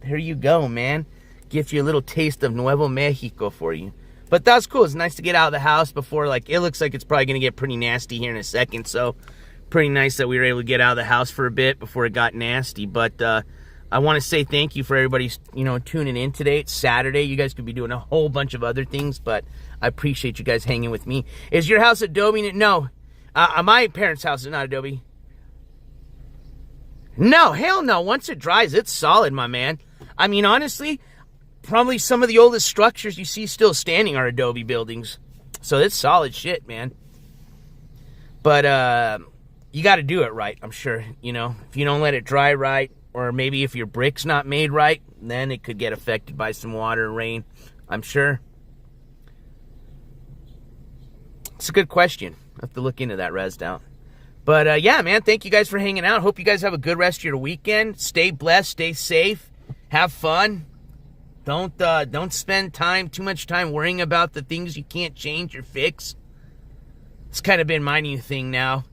there you go, man. Gives you a little taste of Nuevo Mexico for you. But that's cool. It's nice to get out of the house before, like, it looks like it's probably going to get pretty nasty here in a second. So, pretty nice that we were able to get out of the house for a bit before it got nasty. But I want to say thank you for everybody, you know, tuning in today. It's Saturday. You guys could be doing a whole bunch of other things, but I appreciate you guys hanging with me. Is your house Adobe? No. My parents' house is not Adobe. No, hell no. Once it dries, it's solid, my man. I mean, honestly, probably some of the oldest structures you see still standing are Adobe buildings. So it's solid shit, man. But you got to do it right, I'm sure. You know, if you don't let it dry right, or maybe if your brick's not made right, then it could get affected by some water and rain, I'm sure. It's a good question. I have to look into that, Resd out. But yeah, man, thank you guys for hanging out. Hope you guys have a good rest of your weekend. Stay blessed, stay safe, have fun. Don't spend too much time worrying about the things you can't change or fix. It's kind of been my new thing now.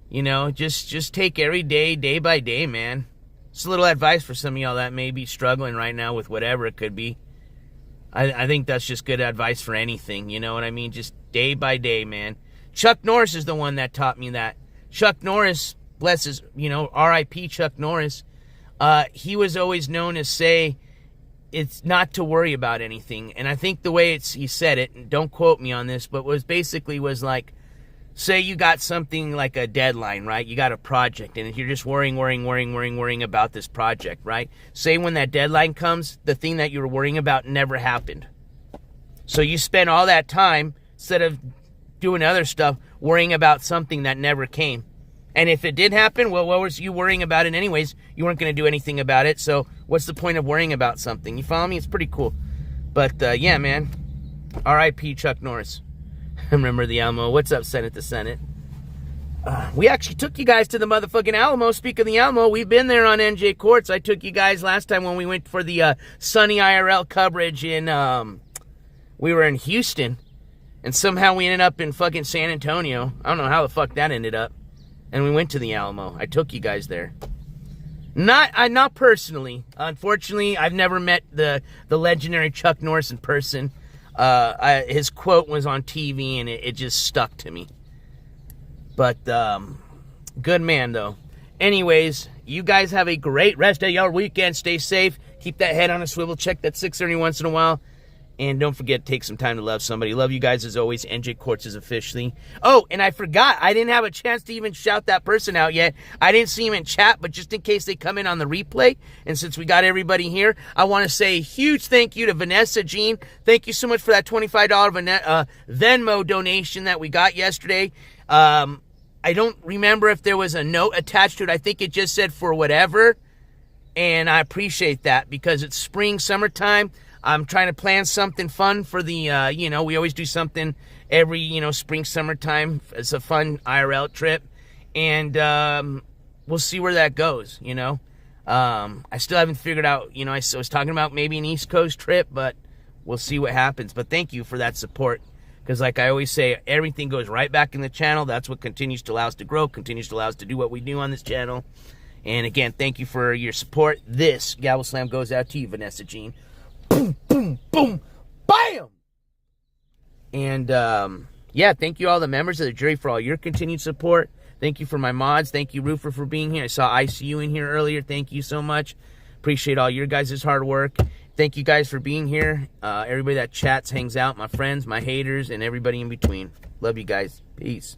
You know, just take every day, day by day, man. It's a little advice for some of y'all that may be struggling right now with whatever it could be. I think that's just good advice for anything, you know what I mean? Just day by day, man. Chuck Norris is the one that taught me that. Chuck Norris, bless his, you know, R.I.P. Chuck Norris. He was always known as say, it's not to worry about anything. And I think the way he said it, and don't quote me on this, but was like, say you got something like a deadline, right? You got a project, and you're just worrying about this project, right? Say when that deadline comes, the thing that you were worrying about never happened. So you spend all that time, instead of doing other stuff, worrying about something that never came. And if it did happen, well, what was you worrying about it anyways? You weren't going to do anything about it, so what's the point of worrying about something? You follow me? It's pretty cool. But, yeah, man. R.I.P. Chuck Norris. Remember the Alamo. What's up, Senate to Senate? We actually took you guys to the motherfucking Alamo. Speaking of the Alamo, we've been there on NJCourts. I took you guys last time when we went for the Sunny IRL coverage in, we were in Houston. And somehow we ended up in fucking San Antonio. I don't know how the fuck that ended up. And we went to the Alamo. I took you guys there. Not personally. Unfortunately, I've never met the legendary Chuck Norris in person. His quote was on TV, and it just stuck to me. But, good man, though. Anyways, you guys have a great rest of your weekend. Stay safe. Keep that head on a swivel. Check that 630 once in a while. And don't forget to take some time to love somebody. Love you guys as always. NJCourts is officially. Oh, and I forgot. I didn't have a chance to even shout that person out yet. I didn't see him in chat, but just in case they come in on the replay, and since we got everybody here, I want to say a huge thank you to Vanessa Jean. Thank you so much for that $25 Venmo donation that we got yesterday. I don't remember if there was a note attached to it. I think it just said for whatever. And I appreciate that because it's spring, summertime. I'm trying to plan something fun for the, we always do something every, spring, summertime. It's a fun IRL trip. And we'll see where that goes, I still haven't figured out, I was talking about maybe an East Coast trip, but we'll see what happens. But thank you for that support. Because like I always say, everything goes right back in the channel. That's what continues to allow us to grow, continues to allow us to do what we do on this channel. And again, thank you for your support. This Gavel Slam goes out to you, Vanessa Jean. Boom, boom, boom, bam! And, yeah, thank you all the members of the jury for all your continued support. Thank you for my mods. Thank you, Roofer, for being here. I saw ICU in here earlier. Thank you so much. Appreciate all your guys' hard work. Thank you guys for being here. Everybody that chats, hangs out, my friends, my haters, and everybody in between. Love you guys. Peace.